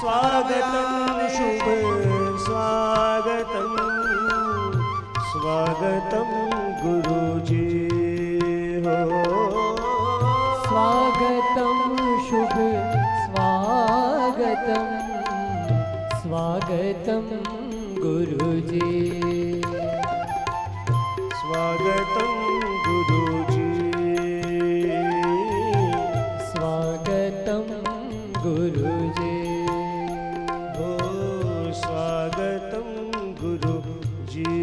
स्वागतं शुभ स्वागतं स्वागतं गुरुजी हो स्वागतं शुभ स्वागतं स्वागतं गुरुजी स्वागतं गुरुजी स्वागतं गुरुजी हो स्वागतं गुरुजी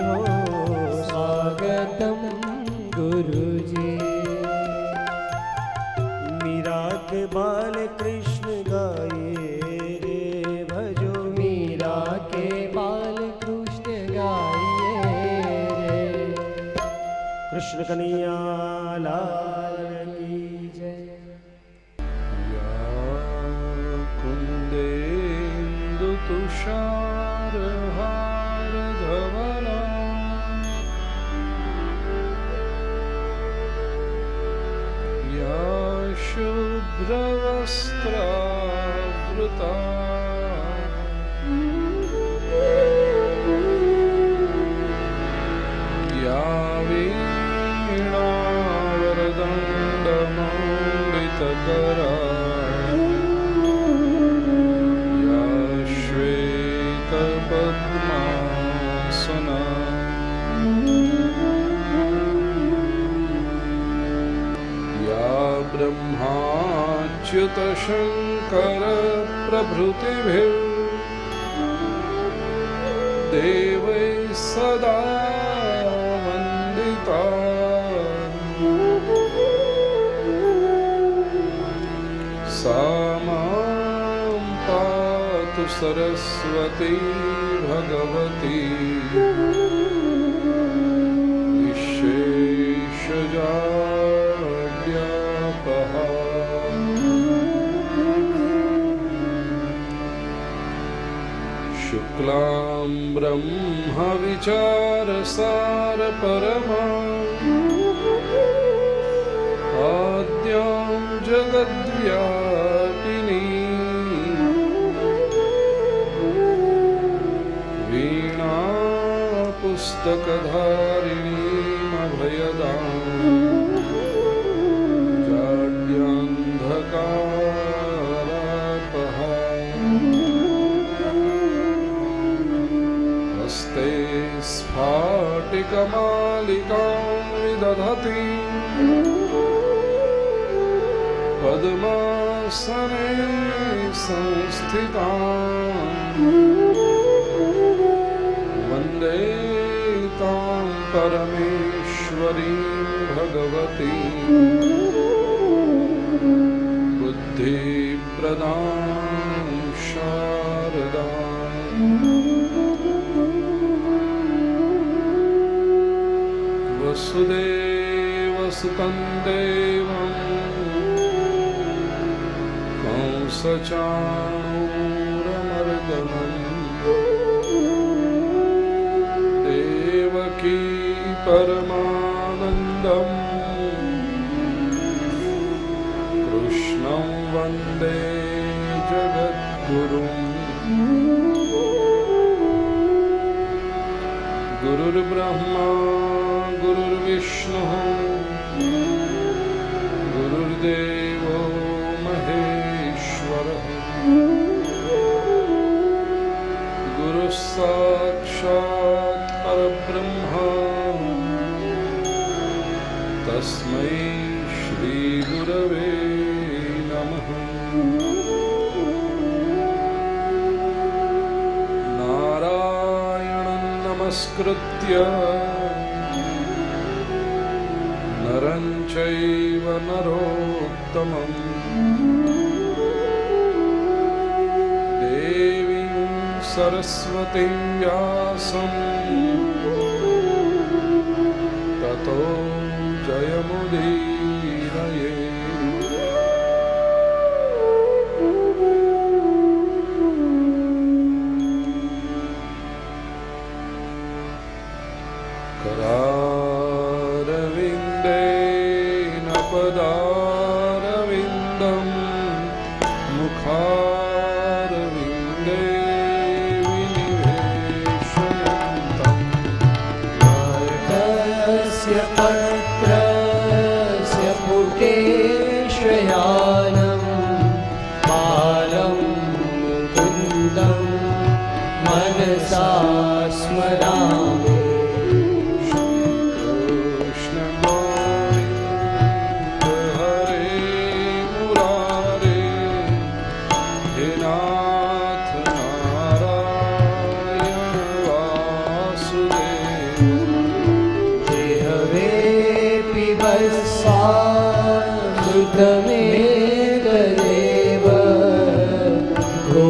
हो स्वागतं गुरुजी मीरा के बाल कृष्ण गाए रे भजो मीरा के बाल कृष्ण गाइए रे कृष्ण कन्हैया लाल की जय कुन्देन्दु तुषारहारधवला या शुभ्रवस्त्रावृता या वीणावरदण्डमण्डितकरा या श्वेतपद्मासना या ब्रह्माच्युतशङ्करप्रभृतिभिर्देवैः सदा वन्दिता सा मां पातु सरस्वती भगवती निःशेषजाड्यापहा शुक्लां ब्रह्मविचारसारपरमा आद्यां जगद्व्यापिनी वीणापुस्तकधारिणीमभयदां जाड्यान्धकारापहा हस्ते स्फाटिकमालिकां विदधति पद्मासने संस्थितां वन्दे तां परमेश्वरीं भगवतीं बुद्धिप्रदां शारदाम् वसुदेवसुतं देवं कंसचाणूरमर्दनम् देवकी परमानन्दम् कृष्णं वन्दे जगद्गुरुम् गुरुर्ब्रह्मा गुरुर्विष्णुः गुरुर्देवो महेश्वरः गुरुः साक्षात् परब्रह्म तस्मै श्रीगुरवे नमः नारायणं नमस्कृत्य नरं चैव नरोत्तमम् देवीं सरस्वतीं व्यासं ततो जयमुदीरये। करारविन्देन पदारविन्दं मुखा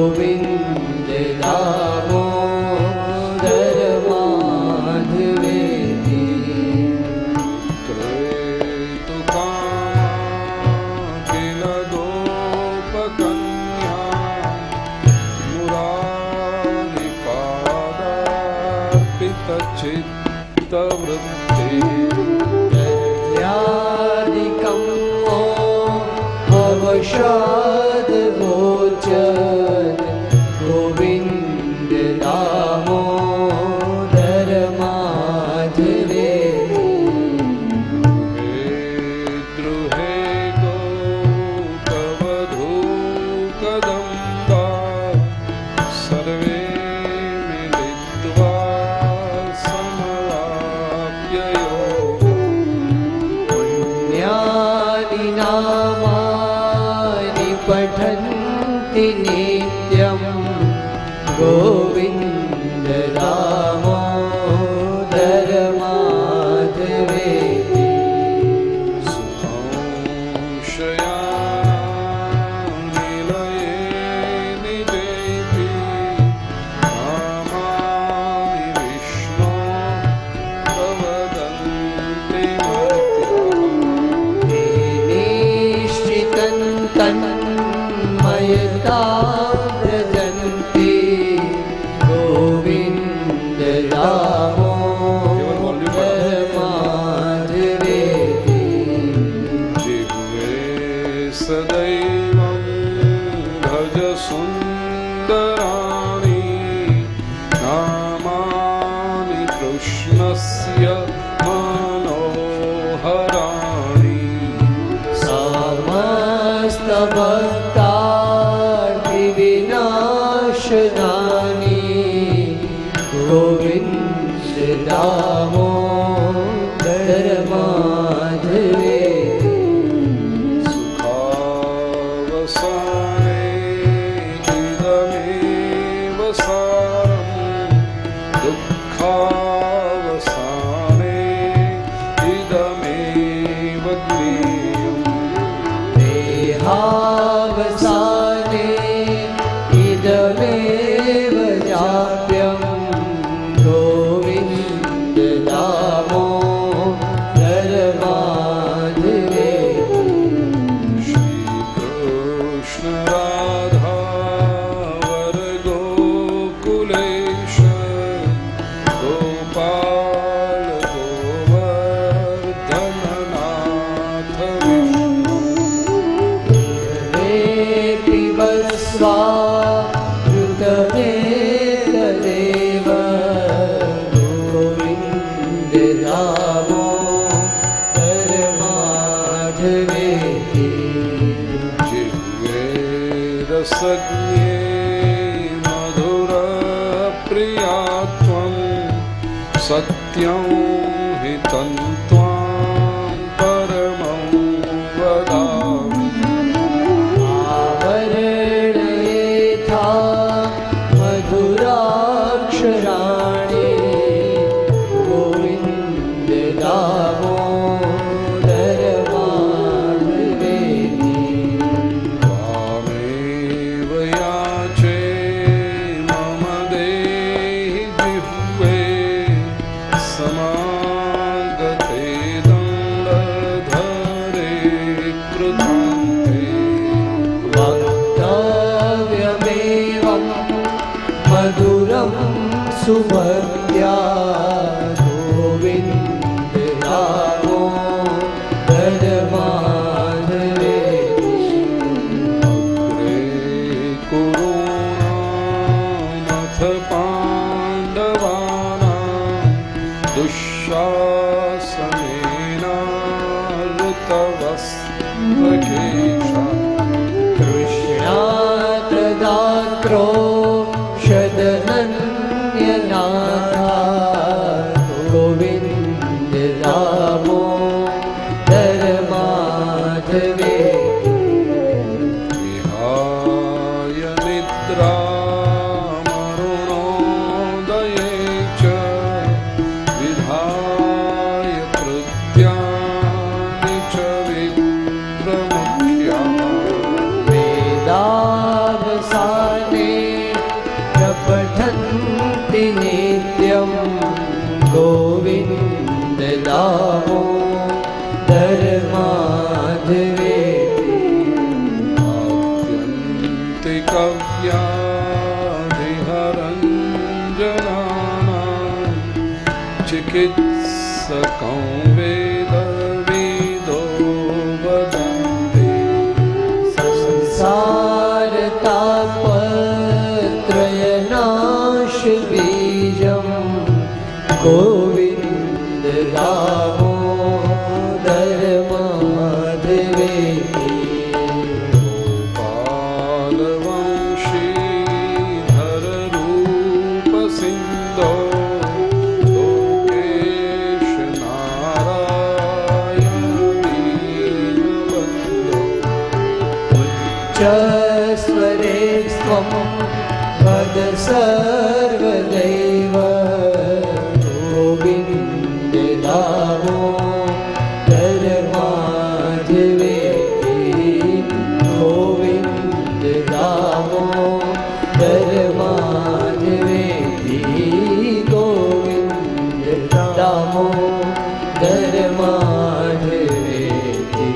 गोविन्द दामोदर माधवेति किल गोपकन्या मुरारिपादार्पितचित्तवृत्ति यादिकं अवशाद गोचर गोविन्द दामोदर माधवे द्रुहे गोपवधू कदम्बा सर्वे मिलित्वा पुण्यानि नामानि पठन्ति नित्यं गोविन्द दामोदर माधवेति निलये निदेति नामानि विष्णो प्रवदन्ति निश्चितं तन्मयता व्रजन्ति गोविन्द दामोदर माधवेति जिह्वे सदैवं भज सुन्दराणि नामानि कृष्णस्य मनोहराणि समस्तभक्तादिविनाशनानि गोविन्द दामोदर माधवेति सुखावसाने इदमेव सारम् दुःखावसाने इदमेव ज्ञेयम् देहावसाने इदमेव जाप्यं गोविन्द दामोदर माधवेति श्रीकृष्ण राधा वर गोकुलेश गोपाल गोवर्धननाथ विष्णु देवेऽपि वस्वा ऋतमेतदेव गोविन्द दामोदर माधवेति जिह्वे रसज्ञे मधुरप्रिया त्वं सत्यं हि तन्त्वां परमं वदामि आवरणयेथा मधुराक्षराणि गोविन्द दामोदर माधवेति त्वामेव याचे मम देहि जिह्वे समागते दण्डधरे कृतान्ते वक्तव्यमेवं मधुरं सुभक्त्या गोविन्द दामोदर माधवेति अग्रे कुरूणामथ पाण्डवानां दुःशासनेनावृतवस्त्रकेशा कृष्णात्रदात्रो शदनन्यनाथा गोविन्द दामोदर माधवेति विहाय निद्रामरुणोदये च विधाय कृत्यानि च विप्रमुख्याः वेदावसाने कव्याधिहरञ्जनानां चिकित्सकं वेदविदो वदन्ति संसारतापत्रयनाश बीजं गोविन्द दामोदर माधवेति गोपालवंशीधररूपसिन्धो लोकेश नारायण दीनबन्धो स्वरे स्वं वद सर्वदैव गोविन्द दामोदर माधवेति गोविन्द दामोदर माधवेति गोविन्द दामोदर माधवेति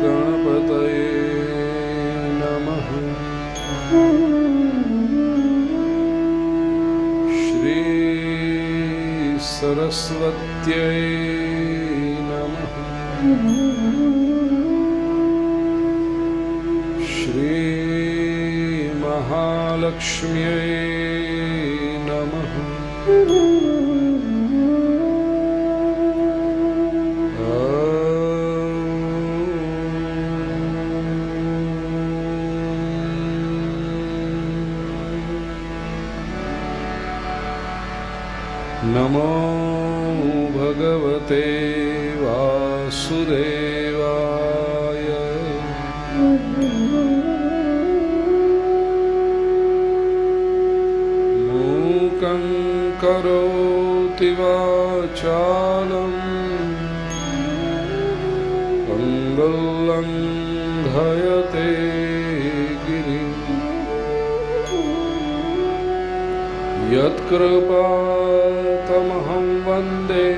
गणपतये नमः। श्री सरस्वत्यै नमः। श्री महालक्ष्म्यै नमः। नमो भगवते वासुदेवाय। मूकं करोति वाचालं पङ्गुल्लङ्घयते गिरिं यत्कृपातमहं वन्दे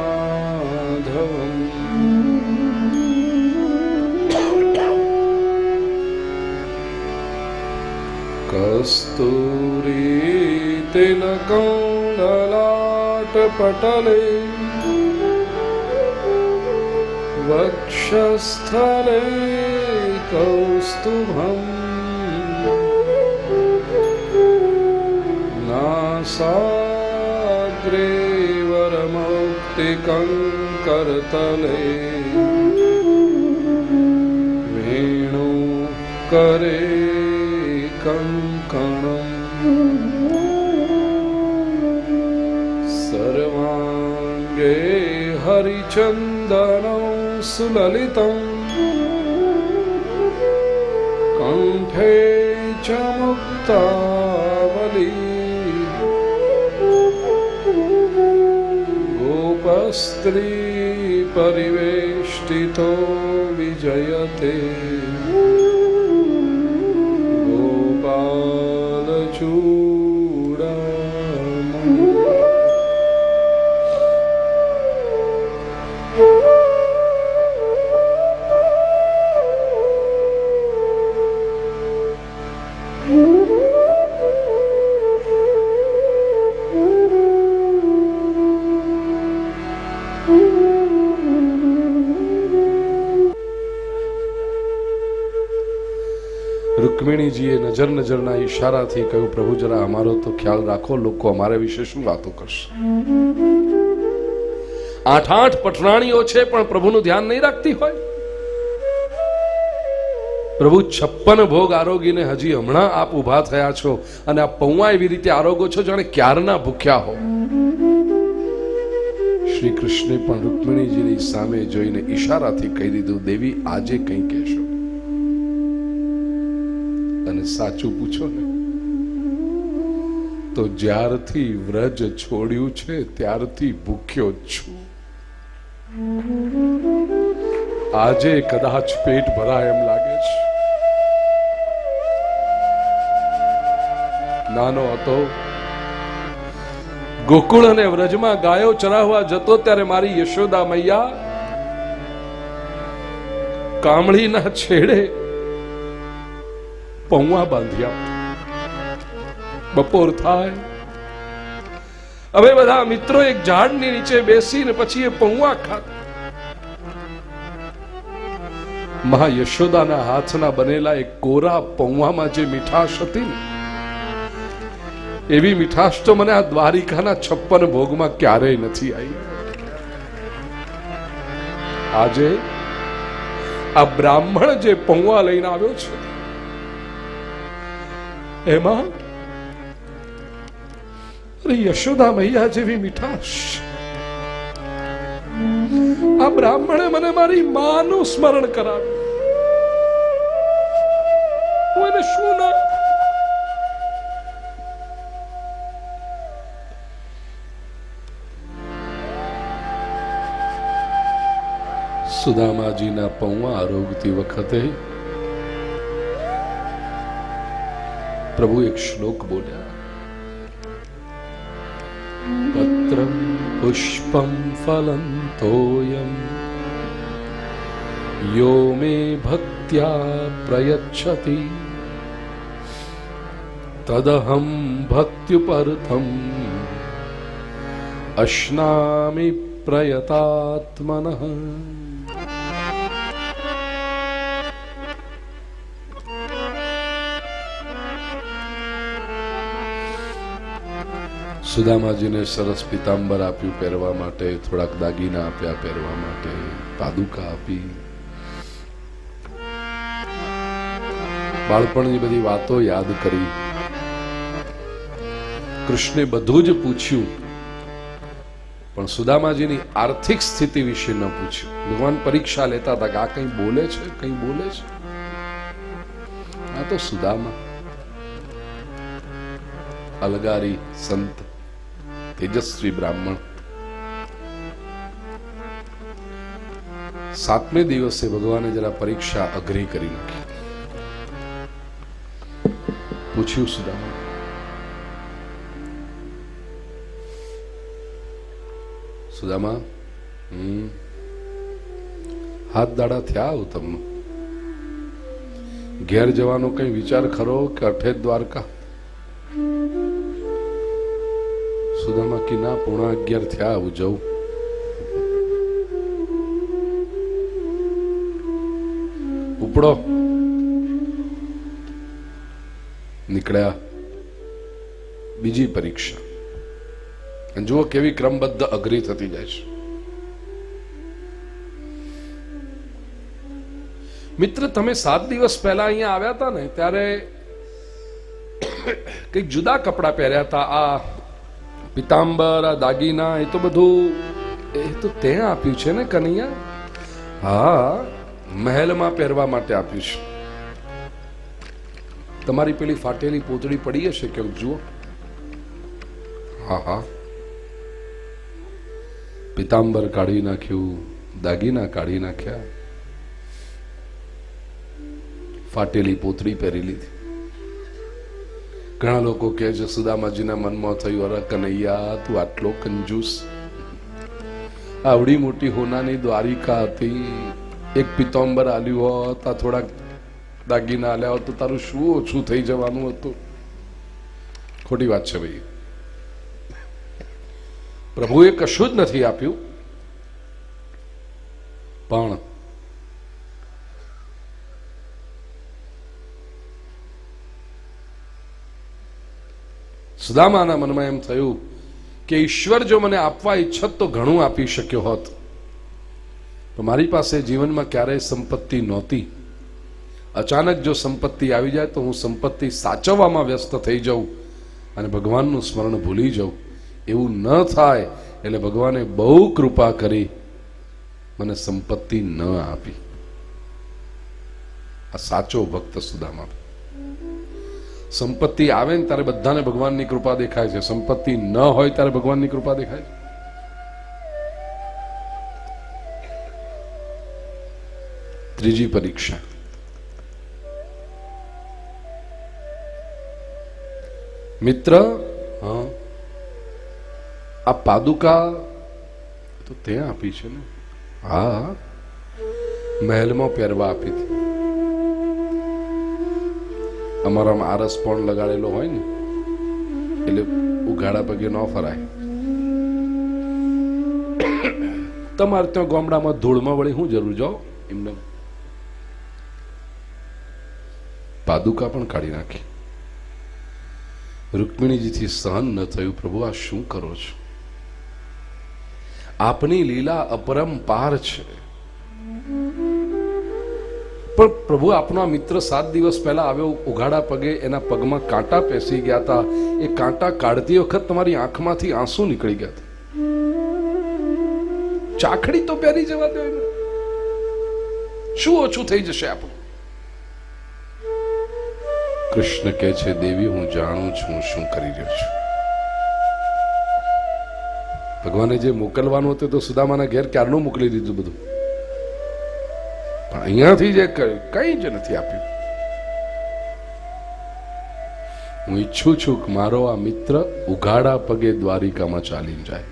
परमानन्दमाधवम्। कस्तूरीतिलकं ललाटपटले वक्षस्थले कौस्तुभम् नासाग्रे वरमौक्तिकं करतले वेणुकरे कङ्कणम् सर्वाङ्गे हरिचन्दनं सुललितं कण्ठे च मुक्तावली गोपस्त्री परिवेष्टितो विजयते गोपालचूडामणि। રૂકમિણીજીએ નજર નજરના ઈશારાથી કહ્યું, પ્રભુ જરા અમારો તો ખ્યાલ રાખો, લોકો અમારા વિશે શું વાતો કરશે? 8 પટરાણીઓ છે પણ પ્રભુનું ધ્યાન નહીં રાખતી હોય. પ્રભુ 56 ભોગ આરોગીને હજી હમણાં આપ ઊભા થયા છો અને આ પૌવા એવી રીતે આરોગો છો જાણે ક્યારના ભૂખ્યા હો. શ્રી કૃષ્ણે પણ રૂકમિણીજીની સામે જોઈને ઈશારાથી કહી દીધું, દેવી આજે કંઈ કહેશો અને સાચું પૂછો ને તો જ્યારથી વ્રજ છોડ્યું છે ત્યારથી ભૂખ્યો જ છું. આજે કદાચ પેટ ભરાય એમ લાગે છે. નાનો હતો, ગોકુળ અને વ્રજમાં ગાયો ચરાવવા જતો ત્યારે મારી યશોદા મૈયા કામળીના છેડે પૌવા બાંધ્યા. બપોર થાય, હવે બધા મિત્રો એક ઝાડની નીચે બેસીને પછી એ પૌવા ખાતા. મહા યશોદાના હાથના બનેલા એક કોરા પૌવામાં જે મીઠાશ હતી ને, એવી મીઠાશ તો મને આ દ્વારિકાના 56 ભોગમાં ક્યારેય નથી આવી. આજે આ બ્રાહ્મણ જે પૌવા લઈને આવ્યો છે એમાં યશોદા મૈયા જેવી મીઠાશ. આ બ્રાહ્મણે મને મારી માનું સ્મરણ કરાવ્યું. હું એને શું ના સુદામાજીના પૌવા આરોગતી વખતે પ્રભુ એક શ્લોક બોલ્યા. પત્રમ પુષ્પમ ફલં તોયમ યો મે ભક્ત્યા પ્રયચ્છતિ તદહમ ભક્ત્યુપર્થમ અશ્નામિ પ્રયતાત્મનઃ. સુદામાજીને સરસ પિતાંબર આપ્યું પહેરવા માટે, થોડાક દાગીના આપ્યા પહેરવા માટે, પાદુકા આપી. બાળપણની બધી વાતો યાદ કરી. કૃષ્ણે બધું જ પૂછ્યું, પણ સુદામાજીની આર્થિક સ્થિતિ વિશે ન પૂછ્યું. ભગવાન પરીક્ષા લેતા હતા કે આ કંઈ બોલે છે, કંઈ બોલે છે. આ તો સુદામા, અલગારી સંત, તેજસ્વી બ્રાહ્મણ. 7મે દિવસે ભગવાને જરા પરીક્ષા અઘરી કરી નાખી. પૂછ્યું સુદામા, સુદામા, હાથ દાડા થયા આવું તમને, ઘેર જવાનો કઈ વિચાર ખરો કે અઠે દ્વારકા? સુદામા કી ના, 11:15 થયા આવું જવું. ઉપડો. નીકળ્યા. બીજી પરીક્ષા. જુઓ કેવી ક્રમબદ્ધ અઘરી થતી જાય છે. મિત્ર, તમે 7 દિવસ પહેલા અહીંયા આવ્યા હતા ને, ત્યારે કઈક જુદા કપડા પહેર્યા હતા. આ પિતાંબર, આ દાગીના, એ તો બધું એ તો તે આપ્યું છે ને કનૈયા? હા, મહેલમાં પહેરવા માટે આપ્યું છે. તમારી પેલી ફાટેલી પોતળી પડી હશે કે જુઓ. હા હા, પિતાંબર કાઢી નાખ્યું, દાગીના કાઢી નાખ્યા, ફાટેલી પોતળી પહેરી લીધી. ઘણા લોકો કહે છે, સુદામાજીના મનમાં થયું, અરે કનૈયા, તું આટલો કંજૂસ. આવડી મોટી હોનાની દ્વારિકા હતી, એક પિતાંબર આલ્યું હોત, આ થોડાક દાગીના આલ્યા હોત તો તારું શું ઓછું થઈ જવાનું હતું? ખોટી વાત છે ભાઈ. પ્રભુએ કશું જ નથી આપ્યું, પણ સુદામાના મનમાં એમ થયું કે ઈશ્વર જો મને આપવા ઈચ્છત તો ઘણું આપી શક્યો હોત, તો મારી પાસે જીવનમાં ક્યારેય સંપત્તિ નહોતી. અચાનક જો સંપત્તિ આવી જાય તો હું સંપત્તિ સાચવવામાં વ્યસ્ત થઈ જાઉં અને ભગવાનનું સ્મરણ ભૂલી જાઉં. એવું ન થાય એટલે ભગવાને બહુ કૃપા કરી, મને સંપત્તિ ન આપી. આ સાચો ભક્ત સુદામા. સંપત્તિ આવે ને ત્યારે બધાને ભગવાનની કૃપા દેખાય છે, સંપત્તિ ન હોય ત્યારે ભગવાનની કૃપા દેખાય છે. ત્રીજી પરીક્ષા. મિત્ર, હા, આ પાદુકા તો ત્યાં આપી છે ને? હા, મહેલમાં પહેરવા આપી હતી. અમારામાં આરસ પણ લગાડેલો હોય ને એટલે ઉઘાડા પગે ન ફરાય. તમારે ત્યાં ગામડામાં ધૂળમાં વળી શું જરૂર, જાઓ એમને. પાદુકા પણ કાઢી નાખી. રૂકમિણીજીથી સહન ન થયું. પ્રભુ, આ શું કરો છો? આપની લીલા અપરંપાર છે. પણ પ્રભુ, આપનો આ મિત્ર 7 દિવસ પહેલા આવ્યો, ઉઘાડા પગે, એના પગમાં કાંટા પેસી ગયા હતા. એ કાંટા કાઢતી વખત તમારી આંખમાંથી આંસુ નીકળી ગયા હતા. ચાખડી તો પહેરી જવા દો એને. શું ઓછું થઈ જશે આપણું? કૃષ્ણ કહે છે, દેવી, હું જાણું છું શું કરી રહ્યો છું. ભગવાને જે મોકલવાનું હતું તો સુદામાના ઘેર ક્યારનું મોકલી દીધું બધું, પણ અહીંયાથી જે કઈ જ નથી આપ્યું. હું ઈચ્છું છું કે મારો આ મિત્ર ઉઘાડા પગે દ્વારિકામાં ચાલીને જાય.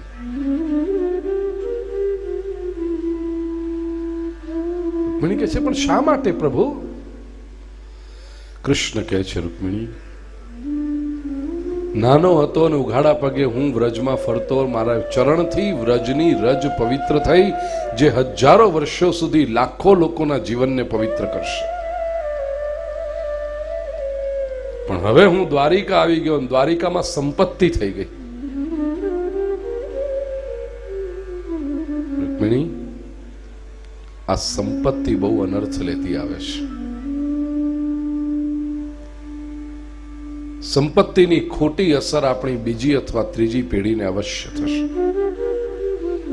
રૂકમિણી કહે છે, પણ શા માટે પ્રભુ? કૃષ્ણ કહે છે, રૂકમિણી, નાનો હતો અને ઉઘાડા પગે હું વ્રજમાં ફરતો. મારા ચરણથી વ્રજની રજ પવિત્ર થઈ, જે હજારો વર્ષો સુધી લાખો લોકોના જીવનને પવિત્ર કરશે. પણ હવે હું દ્વારિકા આવી ગયો, દ્વારિકામાં સંપત્તિ થઈ ગઈ. રૂકમિણી, આ સંપત્તિ બહુ અનર્થ લેતી આવે છે. સંપત્તિની ખોટી અસર આપણી બીજી અથવા ત્રીજી પેઢીને અવશ્ય થશે.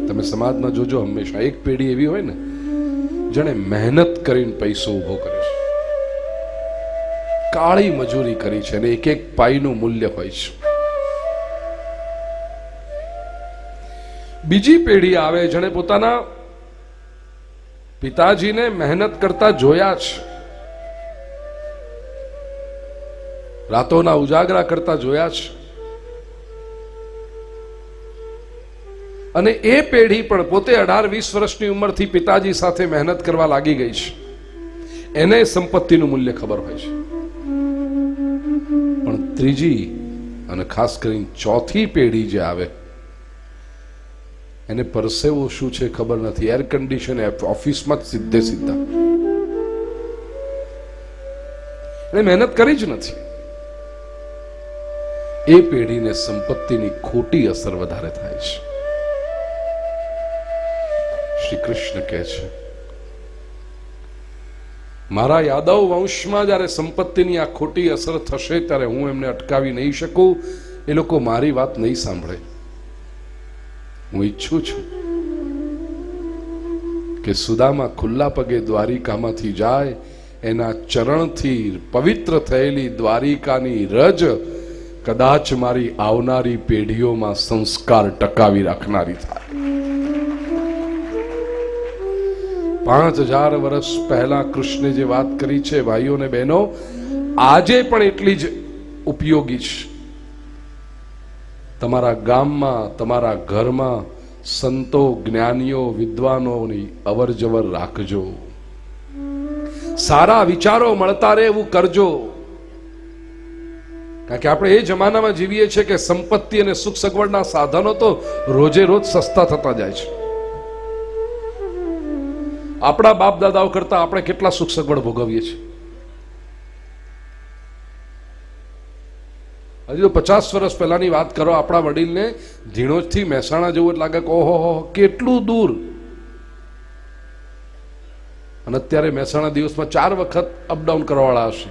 તમે સમાજમાં જોજો, હંમેશા એક પેઢી એવી હોય ને જેણે મહેનત કરીને પૈસો ઉભો કરે છે, કાળી મજૂરી કરી છે, અને એક એક પાઈનું મૂલ્ય હોય છે. બીજી પેઢી આવે જેણે પોતાના પિતાજીને મહેનત કરતા જોયા છે, રાતોના ઉજાગરા કરતા જોયા છે, અને એ પેઢી પણ પોતે 18-20 વર્ષની ઉંમરથી પિતાજી સાથે મહેનત કરવા લાગી ગઈ છે. એને સંપત્તિનું મૂલ્ય ખબર હોય છે. પણ ત્રીજી અને ખાસ કરીને ચોથી પેઢી જે આવે, એને પરસેવો શું છે ખબર નથી. એર કન્ડિશન ઓફિસમાં જ સીધા એને મહેનત કરી જ નથી. એ પેઢીને સંપત્તિની ખોટી અસર વધારે થાય છે. શ્રી કૃષ્ણ કહે છે, મારા યાદવ વંશમાં જ્યારે સંપત્તિની આ ખોટી અસર થશે ત્યારે હું એમને અટકાવી નહીં શકું. એ લોકો મારી વાત નહીં સાંભળે. હું ઈચ્છું છું કે સુદામા ખુલ્લા પગે દ્વારિકામાંથી જાય, એના ચરણથી પવિત્ર થયેલી દ્વારિકાની રજ કદાચ મારી આવનારી પેઢીઓમાં સંસ્કાર ટકાવી રાખનારી થાય. 5000 વર્ષ પહેલા કૃષ્ણે જે વાત કરી છે, ભાઈઓ ને બહેનો, આજે પણ એટલી જ ઉપયોગી છે. તમારા ગામમાં, તમારા ઘરમાં સંતો, જ્ઞાનીઓ, વિદ્વાનોની અવર જવર રાખજો. સારા વિચારો મળતા રહે એવું કરજો. કારણ કે આપણે એ જમાનામાં જીવીએ છીએ કે સંપત્તિ અને સુખ સગવડના સાધનો તો રોજે રોજ સસ્તા થતા જાય છે. આપણા બાપ દાદાઓ કરતા આપણે કેટલા સુખ સગવડ ભોગવીએ છીએ. હજી તો 50 વર્ષ પહેલાની વાત કરો, આપણા વડીલને ધીણોજથી મહેસાણા જવું એટલે લાગે કે ઓહો કેટલું દૂર. અને અત્યારે મહેસાણા દિવસમાં 4 વખત અપડાઉન કરવાવાળા હશે.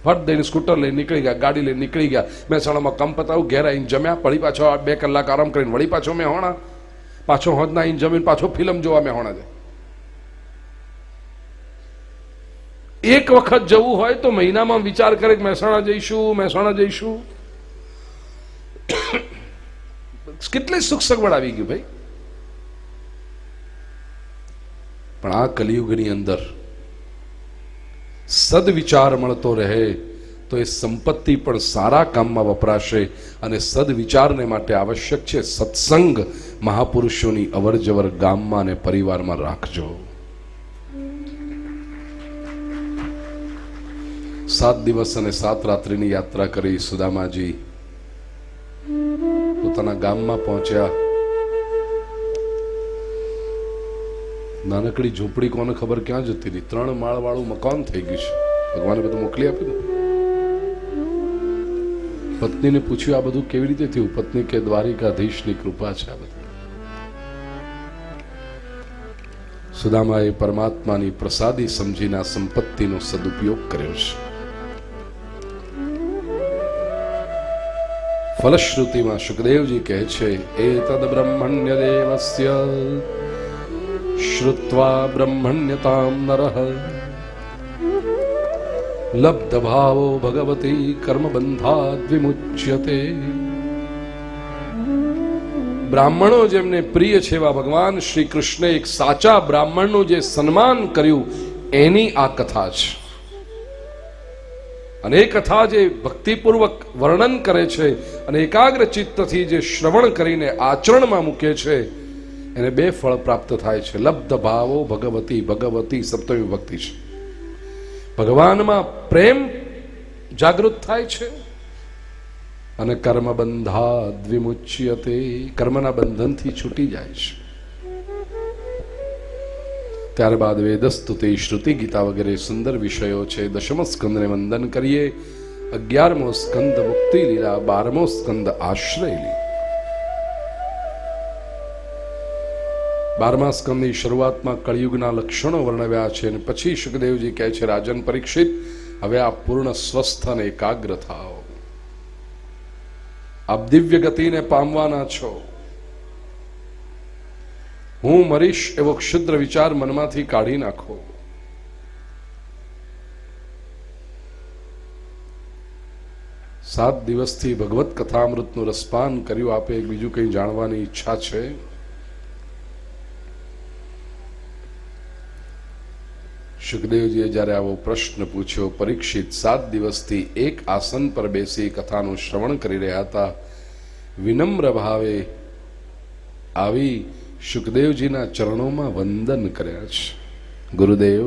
ફટ દઈને સ્કૂટર લઈને નીકળી ગયા, ગાડી લઈને નીકળી ગયા, મહેસાણામાં કામ પતાવું, ઘેર આવીને જમ્યા, ફરી પાછો 2 કલાક આરામ કરીને વળી પાછો મેહોણા, પાછો હોદના આવીને જમીને પાછો ફિલ્મ જોવા મેહોણા જાય. એક વખત જવું હોય તો મહિનામાં વિચાર કરે કે મહેસાણા જઈશું. કેટલી સુખ સગવડ આવી ગયું ભાઈ. પણ આ કલિયુગની અંદર સદવિચાર મળતો રહે તો એ સંપત્તિ પણ સારા કામમાં વપરાશે. અને સદવિચારને માટે આવશ્યક છે સત્સંગ. મહાપુરુષોની અવરજવર ગામમાં અને પરિવારમાં રાખજો. 7 દિવસ અને 7 રાત્રિની યાત્રા કરી સુદામાજી પોતાના ગામમાં પહોંચ્યા. નાનકડી ઝૂંપડી કોને ખબર ક્યાં જતી રહી. 3 માળ વાળું મકાન થઈ ગયું છે. ભગવાને બધું મોકલી આપ્યું. પત્નીને પૂછ્યું આ બધું કેવી રીતે થયું. પત્ની કે દ્વારિકાધીશની કૃપા છે આ બધું. સુદામાએ પરમાત્માની પ્રસાદી સમજીને આ સંપત્તિનો સદુપયોગ કર્યો છે. ફલશ્રુતિમાં સુખદેવજી કહે છે એતદ બ્રહ્મણ્ય દેવસ્ય શ્રુત્વા બ્રહ્મણ્યતામ નરઃ લબ્ધ ભાવો ભગવતી કર્મબંધાદ વિમુચ્યતે. બ્રાહ્મણો જેમને પ્રિય છે એવા ભગવાન શ્રી કૃષ્ણે એક સાચા બ્રાહ્મણનું જે સન્માન કર્યું એની આ કથા છે. અને એ કથા જે ભક્તિપૂર્વક વર્ણન કરે છે અને એકાગ્ર ચિત્તથી જે શ્રવણ કરીને આચરણમાં મૂકે છે એને 2 ફળ પ્રાપ્ત થાય છે. લબ્ધ ભાવો ભગવતી. ભગવતી સપ્તમી વિભક્તિ છે. ભગવાનમાં પ્રેમ જાગૃત થાય છે અને કર્મ બંધાદ વિમુચ્યતે. કર્મના બંધનથી છૂટી જાય છે. ત્યારબાદ વેદસ્તુતિ શ્રુતિ ગીતા વગેરે સુંદર વિષયો છે. 10મો સ્કંદને વંદન કરીએ. 11મો સ્કંદ મુક્તિ લીલા. 12મો સ્કંદ આશ્રય લીલા. 12મા સ્કંદની શરૂઆતમાં કળિયુગના લક્ષણો વર્ણવ્યા છે અને પછી સુખદેવજી કહે છે રાજન પરીક્ષિત હવે આપ પૂર્ણ સ્વસ્થ અને એકાગ્ર થાઓ. આપ દિવ્ય ગતિને પામવાના છો. હું મરીશ એવો ક્ષુદ્ર વિચાર મનમાંથી કાઢી નાખો. સાત દિવસથી ભગવત કથામૃતનું રસપાન કર્યું. આપે બીજું કંઈ જાણવાની ઈચ્છા છે? સુખદેવજીએ જ્યારે આવો પ્રશ્ન પૂછ્યો, પરીક્ષિત 7 દિવસથી એક આસન પર બેસી કથાનું શ્રવણ કરી રહ્યા હતા. વિનમ્ર ભાવે આવી સુખદેવજીના ચરણોમાં વંદન કર્યા છે. ગુરુદેવ,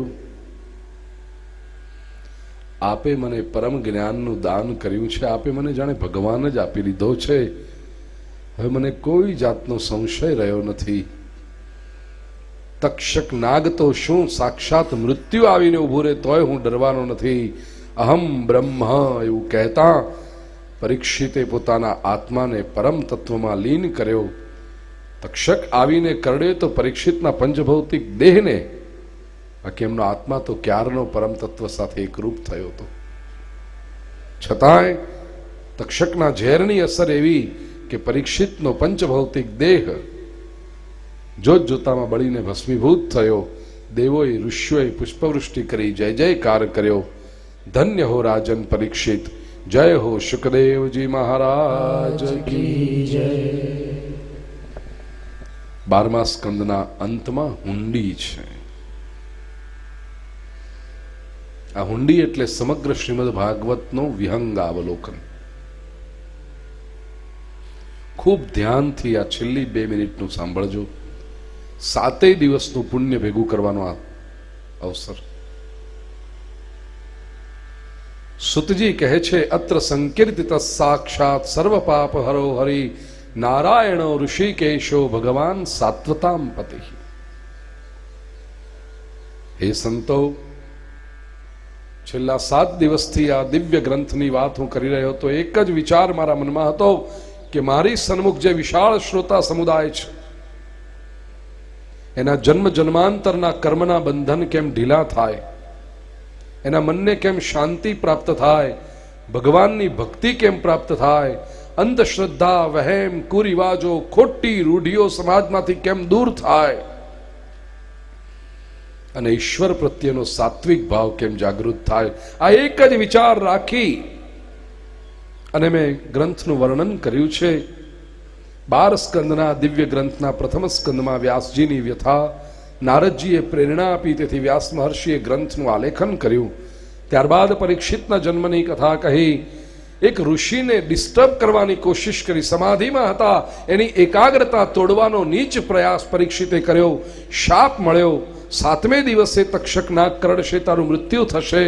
આપે મને પરમ જ્ઞાનનું દાન કર્યું છે. આપે મને જાણે ભગવાન જ આપી લીધો છે. હવે મને કોઈ જાતનો સંશય રહ્યો નથી. તક્ષક નાગ તો શું સાક્ષાત મૃત્યુ આવીને ઉભું રહે તોય હું ડરવાનો નથી. અહમ બ્રહ્મ એવું કહેતા પરીક્ષિતે પોતાના આત્માને પરમ તત્વમાં લીન કર્યો. તક્ષક આવીને કરડે તો પરીક્ષિતના પંચભૌતિક દેહને, બાકી એમનો આત્મા તો ક્યારનો પરમ તત્વ સાથે એકરૂપ થયો હતો. છતાંય તક્ષકના ઝેરની અસર એવી કે પરીક્ષિતનો પંચભૌતિક દેહ જોત જોતામાં બળીને ભસ્મીભૂત થયો. દેવોએ ઋષિઓએ પુષ્પવૃષ્ટિ કરી જય જયકાર કર્યો. ધન્ય હો રાજન પરીક્ષિત. જય હો સુખદેવજી મહારાજ કી જય. 12મા સ્કંદના અંતમાં હુંડી છે. આ હુંડી એટલે સમગ્ર શ્રીમદ ભાગવતનો વિહંગાવલોકન. ખૂબ ધ્યાનથી આ છેલ્લી 2 મિનિટનું સાંભળજો. 7 દિવસનું પુણ્ય ભેગું કરવાનો આ અવસર. સુતજી કહે છે અત્ર સંકીર્તિત સાક્ષાત સર્વ પાપ હરો હરિ નારાયણો ઋષિકેશો ભગવાન સાત્વતામ પતિ. હે સંતો, છેલ્લા 7 દિવસથી આ દિવ્ય ગ્રંથની વાત હું કરી રહ્યો હતો. એક જ વિચાર મારા મનમાં હતો કે મારી સન્મુખ જે વિશાળ શ્રોતા સમુદાય છે એના જન્મ જન્માંતરના કર્મના બંધન કેમ ઢીલા થાય, એના મનને કેમ શાંતિ પ્રાપ્ત થાય, ભગવાનની ભક્તિ કેમ પ્રાપ્ત થાય, અંધશ્રદ્ધા, વહેમ, કુરિવાજો, ખોટી રૂઢિઓ સમાજમાંથી કેમ દૂર થાય, અને ઈશ્વર પ્રત્યેનો સાત્વિક ભાવ કેમ જાગૃત થાય, આ એક જ વિચાર રાખી અને મેં ગ્રંથનું વર્ણન કર્યું છે. 12 સ્કંદના દિવ્ય ગ્રંથના પ્રથમ સ્કંદમાં વ્યાસજીની વ્યથા નારદજીએ પ્રેરણા આપી, તેથી વ્યાસ મહર્ષિએ ગ્રંથનું આલેખન કર્યું. ત્યારબાદ પરીક્ષિતના જન્મની કથા કહી. એક ઋષિને ડિસ્ટર્બ કરવાની કોશિશ કરી, સમાધિમાં હતા, એની એકાગ્રતા તોડવાનો નીચ પ્રયાસ પરીક્ષિતે કર્યો. શાપ મળ્યો. 7મે દિવસે તક્ષક નાગ કરડશે, તારું મૃત્યુ થશે.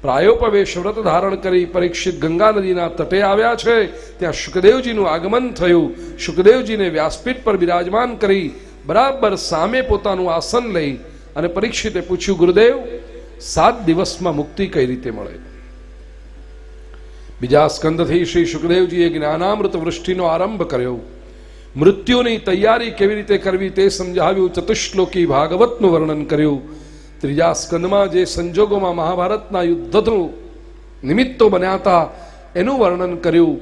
પ્રાયોપવેશ વ્રત ધારણ કરી પરીક્ષિત ગંગા નદીના તટે આવ્યા છે. ત્યાં શુકદેવજીનું આગમન થયું. શુકદેવજીને વ્યાસપીઠ પર બિરાજમાન કરી બરાબર સામે પોતાનું આસન લઈ અને પરીક્ષિતે પૂછ્યું, ગુરુદેવ, 7 દિવસમાં મુક્તિ કઈ રીતે મળે? બીજા સ્કંદથી શ્રી શુકદેવજીએ જ્ઞાનામૃત વૃષ્ટિનો આરંભ કર્યો. મૃત્યુની તૈયારી કેવી રીતે કરવી તે સમજાવ્યું. ચતુશ્લોકી ભાગવતનું વર્ણન કર્યું. ત્રીજા સ્કંદમાં જે સંજોગોમાં મહાભારતના યુદ્ધનું નિમિત્તો બન્યા હતા એનું વર્ણન કર્યું.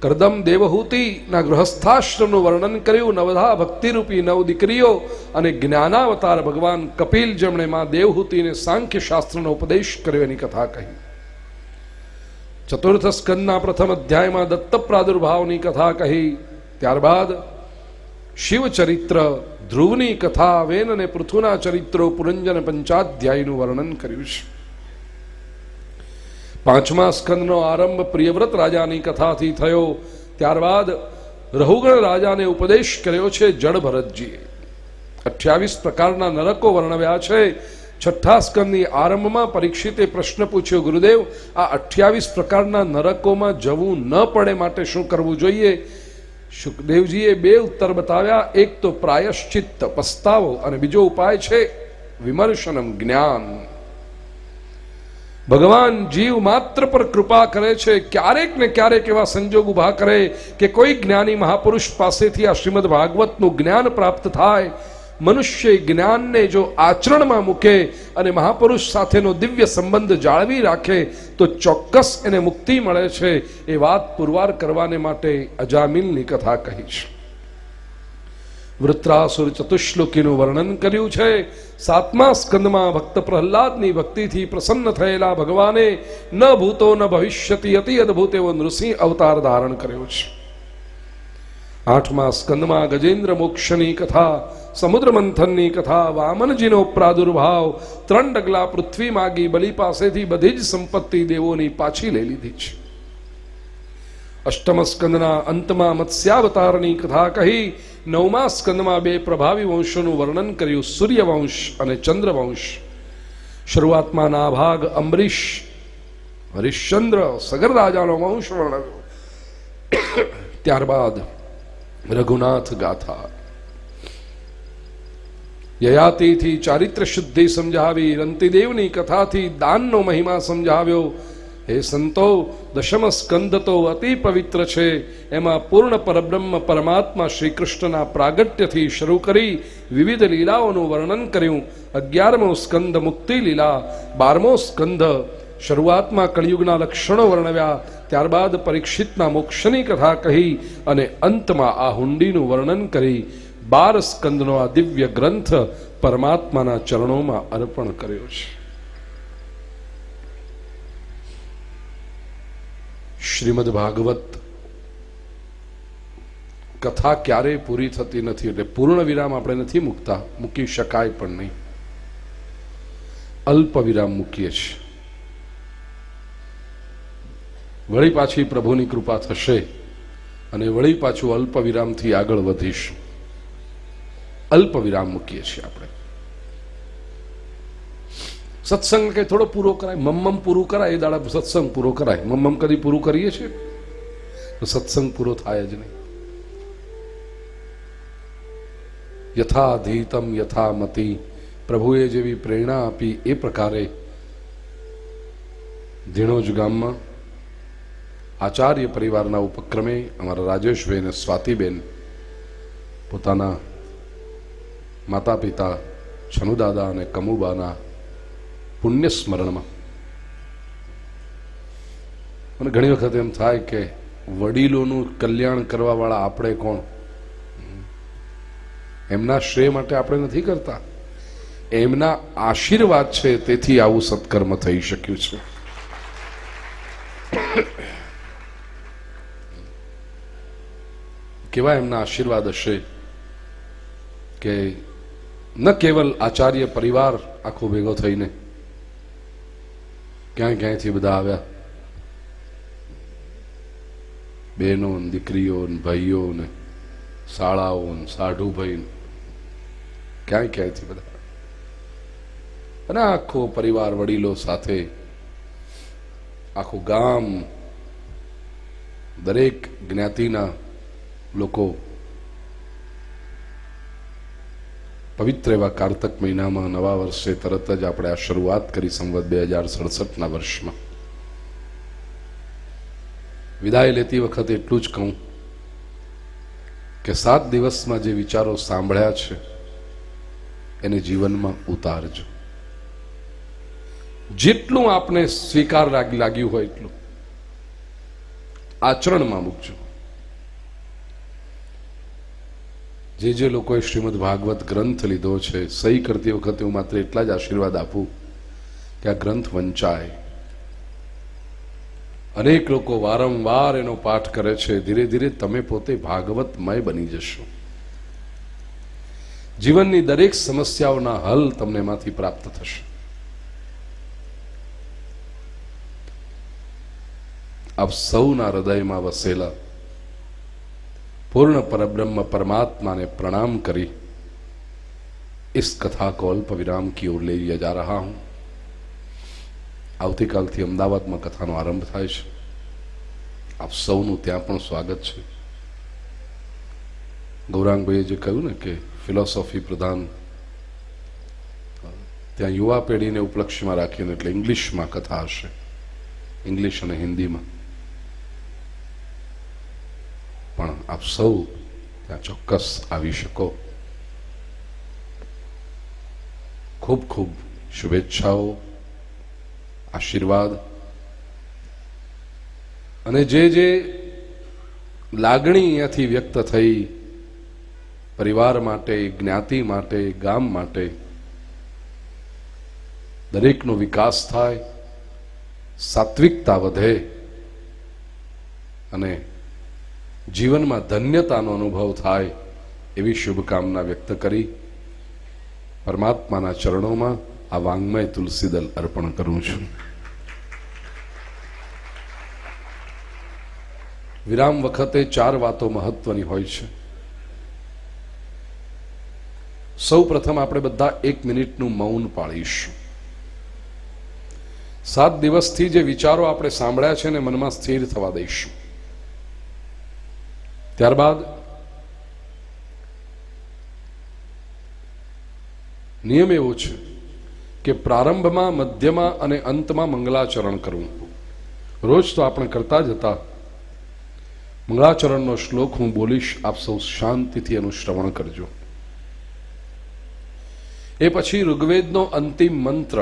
કરદમ દેવહૂતિના ગૃહસ્થાશ્રમનું વર્ણન કર્યું. નવધા ભક્તિરૂપી 9 દીકરીઓ અને જ્ઞાનાવતાર ભગવાન કપિલ, જેમણે માં દેવહૂતિને સાંખ્ય શાસ્ત્રનો ઉપદેશ કર્યો, એની કથા કહી. ચતુર્થ સ્કંદના પ્રથમ અધ્યાયમાં દત્ત પ્રાદુર્ભાવની કથા કહી. ત્યારબાદ શિવચરિત્ર, ધ્રુવની કથા, વેન અને પૃથુના ચરિત્રો, પુરંજન પંચાધ્યાયનું વર્ણન કર્યું છે. 5મા સ્કંદનો આરંભ પ્રિયવ્રત રાજાની કથાથી થયો. ત્યારબાદ રહુગણ રાજાને ઉપદેશ કર્યો છે જડ ભરતજીએ. 28 પ્રકારના નરકો વર્ણવ્યા છે. 6ઠ્ઠા સ્કંદની આરંભમાં પરીક્ષિતે પ્રશ્ન પૂછ્યો, ગુરુદેવ, આ 28 પ્રકારના નરકોમાં જવું ન પડે માટે શું કરવું જોઈએ? શુકદેવજીએ 2 ઉત્તર બતાવ્યા. એક તો પ્રાયશ્ચિત્ત, પસ્તાવો, અને બીજો ઉપાય છે વિમર્શનમ, જ્ઞાન. ભગવાન જીવ માત્ર પર કૃપા કરે છે. ક્યારેક ને ક્યારેક એવા સંજોગ ઉભા કરે કે કોઈ જ્ઞાની મહાપુરુષ પાસેથી આ શ્રીમદ ભાગવતનું જ્ઞાન પ્રાપ્ત થાય. મનુષ્ય જ્ઞાનને જો આચરણમાં મૂકે અને મહાપુરુષ સાથેનો દિવ્ય સંબંધ જાળવી રાખે તો ચોક્કસ એને મુક્તિ મળે છે. એ વાત પુરવાર કરવાને માટે અજામિલની કથા કહી છે. વૃત્રાસુર ચતુશ્લોકીનું વર્ણન કર્યું છે. 7મા સ્કંદમાં ભક્ત પ્રહલાદની ભક્તિથી પ્રસન્ન થયેલા ભગવાને ન ભૂતો ન ભવિષ્યતિ અતિ અદભુત એવો નૃસિંહ અવતાર ધારણ કર્યો છે. 8મા સ્કંદમાં ગજેન્દ્ર મોક્ષની કથા, સમુદ્ર મંથનની કથા, વામનજીનો પ્રાદુર્ભાવ, 3 ડગલા પૃથ્વી માગી બલિ પાસેથી બધી જ સંપત્તિ દેવોની પાછી લઈ લીધી છે. 8મ સ્કંદના અંતમાં મત્સ્યાવતારની કથા કહી. 9મા સ્કંદમાં 2 પ્રભાવી વંશોનું વર્ણન કર્યું, સૂર્યવંશ અને ચંદ્રવંશ. શરૂઆતમાં નાભાગ, અંબરીશ, હરિશ્ચંદ્ર, સગર રાજાનો વંશ વર્ણવ્યો. ત્યારબાદ રઘુનાથ ગાથા, યયાતિથી ચારિત્ર શુદ્ધિ સમજાવી. રંતિદેવની કથાથી દાનનો મહિમા સમજાવ્યો. હે સંતો, 10મ સ્કંદ તો અતિ પવિત્ર છે. એમાં પૂર્ણ પરબ્રહ્મ પરમાત્મા શ્રી કૃષ્ણના પ્રાગટ્યથી શરૂ કરી વિવિધ લીલાઓનું વર્ણન કર્યું. 11મો સ્કંદ મુક્તિ લીલા. 12મો સ્કંદ શરૂઆતમાં કળિયુગના લક્ષણો વર્ણવ્યા. ત્યારબાદ પરીક્ષિતના મોક્ષની કથા કહી અને અંતમાં આ હુંડીનું વર્ણન કરી 12 સ્કંદનો આ દિવ્ય ગ્રંથ પરમાત્માના ચરણોમાં અર્પણ કર્યો છે. શ્રીમદ ભાગવત કથા ક્યારેય પૂરી થતી નથી, એટલે પૂર્ણ વિરામ આપણે નથી મૂકતા, મૂકી શકાય પણ નહીં. અલ્પ વિરામ મૂકીએ છીએ. વળી પાછી પ્રભુની કૃપા થશે અને વળી પાછું અલ્પ વિરામથી આગળ વધીશું. અલ્પ વિરામ મૂકીએ છીએ આપણે. સત્સંગ કે થોડો પૂરો કરાય, મમ્મમ પૂરું કરાય એ દાડા સત્સંગ પૂરો કરાય. મમ્મમ કદી પૂરું કરીએ છીએ તો સત્સંગ પૂરો થાય જ નહીં. યથાધીતમ યથામતિ, પ્રભુએ જેવી પ્રેરણા આપી એ પ્રકારે ધીણોજ ગામમાં આચાર્ય પરિવારના ઉપક્રમે અમારા રાજેશભાઈ અને સ્વાતિબેન પોતાના માતા પિતા છનુદાદા અને કમુબાના પુણ્ય સ્મરણમાં, મને ઘણી વખત એમ થાય કે વડીલોનું કલ્યાણ કરવા વાળા આપણે કોણ? એમના શ્રેય માટે આપણે નથી કરતા, એમના આશીર્વાદ છે, તેથી આવું સત્કર્મ થઈ શક્યું છે. કેવા એમના આશીર્વાદ હશે કે ન કેવલ આચાર્ય પરિવાર આખો ભેગો થઈને, ક્યાંય ક્યાંયથી બધા આવ્યા, બહેનો, દીકરીઓ, ભાઈઓ ને શાળાઓ, સાઢુભાઈ, ક્યાંય ક્યાંયથી બધા, અને આખો પરિવાર, વડીલો સાથે આખું ગામ, દરેક જ્ઞાતિના લોકો પવિત્ર એવા કારતક મહિનામાં નવા વર્ષે તરત જ આપણે આ શરૂઆત કરી સંવત 2067ના વર્ષમાં. વિદાય લેતી વખતે એટલું જ કહું કે 7 દિવસમાં જે વિચારો સાંભળ્યા છે એને જીવનમાં ઉતારજો. જેટલું આપને સ્વીકાર લાગ્યું હોય એટલું આચરણમાં મૂકજો. જે લોકોએ શ્રીમદ ભાગવત ગ્રંથ લીધો છે, સહી કરતી વખતે હું માત્ર એટલા જ આશીર્વાદ આપું કે આ ગ્રંથ વંચાય. અનેક લોકો વારંવાર એનો પાઠ કરે છે. ધીરે ધીરે તમે પોતે ભાગવતમય બની જશો. જીવનની દરેક સમસ્યાઓના હલ તમને એમાંથી પ્રાપ્ત થશે. આપ સૌના હૃદયમાં વસેલા पूर्ण परब्रह्म परमात्मा ने प्रणाम करी इस कथा को अल्प विराम की ओर ले लिया जा रहा हूं. आवतीकाल थी अमदावाद में कथा नो आरंभ थाय छे. आप सौનું ત્યાં પણ સ્વાગત છે. ગૌરાંગભાઈએ જે કહ્યું ને કે ફિલોસોફી પ્રધાન, ત્યાં યુવા પેઢીને ઉપલક્ષ્યમાં રાખીને એટલે ઇંગ્લિશમાં કથા હશે, ઇંગ્લિશ અને હિન્દીમાં, પણ આપ સૌ ત્યાં ચોક્કસ આવી શકો. ખૂબ ખૂબ શુભેચ્છાઓ, આશીર્વાદ, અને જે લાગણી અહીંયાથી વ્યક્ત થઈ પરિવાર માટે, જ્ઞાતિ માટે, ગામ માટે, દરેકનો વિકાસ થાય, સાત્વિકતા વધે અને જીવનમાં ધન્યતાનો અનુભવ થાય એવી શુભકામના વ્યક્ત કરી પરમાત્માના ચરણોમાં આ વાંગ્મય તુલસીદલ અર્પણ કરું છું. વિરામ વખતે 4 વાતો મહત્વની હોય છે. સૌ પ્રથમ આપણે બધા 1 મિનિટનું મૌન પાળીશું. 7 દિવસથી જે વિચારો આપણે સાંભળ્યા છે ને મનમાં સ્થિર થવા દઈશું. ત્યારબાદ નિયમ એવો છે કે પ્રારંભમાં, મધ્યમાં અને અંતમાં મંગલાચરણ કરવું. રોજ તો આપણે કરતા જ હતા. મંગલાચરણનો શ્લોક હું બોલીશ, આપ સૌ શાંતિથી એનું શ્રવણ કરજો. એ પછી ઋગ્વેદનો અંતિમ મંત્ર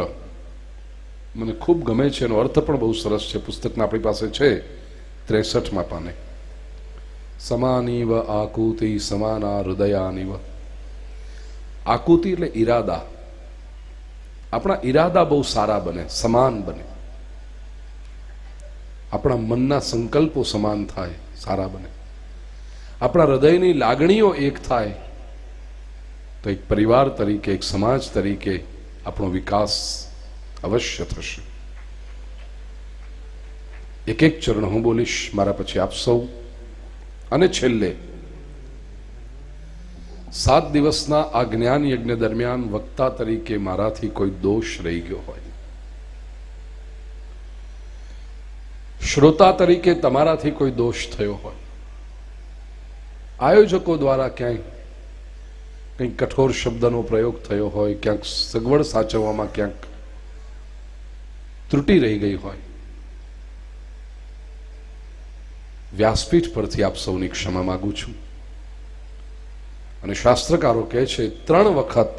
મને ખૂબ ગમે છે, એનો અર્થ પણ બહુ સરસ છે. પુસ્તકના આપણી પાસે છે 63માં પાને. સમાનીવ આકુતિ સમાના હૃદયાનીવ. આકુતિ એટલે ઈરાદા. આપણા ઈરાદા બહુ સારા બને, સમાન બને. આપણા મનના સંકલ્પો સમાન થાય, સારા બને. આપણા હૃદયની લાગણીઓ એક થાય તો એક પરિવાર તરીકે, એક સમાજ તરીકે આપણો વિકાસ અવશ્ય થશે. એક એક ચરણ હું બોલીશ, મારા પછી આપ સૌ. અને છેલ્લે 7 દિવસના આ જ્ઞાન યજ્ઞ દરમિયાન વક્તા તરીકે મારાથી કોઈ દોષ રહી ગયો હોય, શ્રોતા તરીકે તમારાથી કોઈ દોષ થયો હોય, આયોજકો દ્વારા ક્યાંય કંઈક કઠોર શબ્દનો પ્રયોગ થયો હોય, ક્યાંક સગવડ સાચવવામાં ક્યાંક ત્રુટિ રહી ગઈ હોય, વ્યાસપીઠ પરથી આપ સૌની ક્ષમા માંગુ છું. અને શાસ્ત્રકારો કહે છે 3 વખત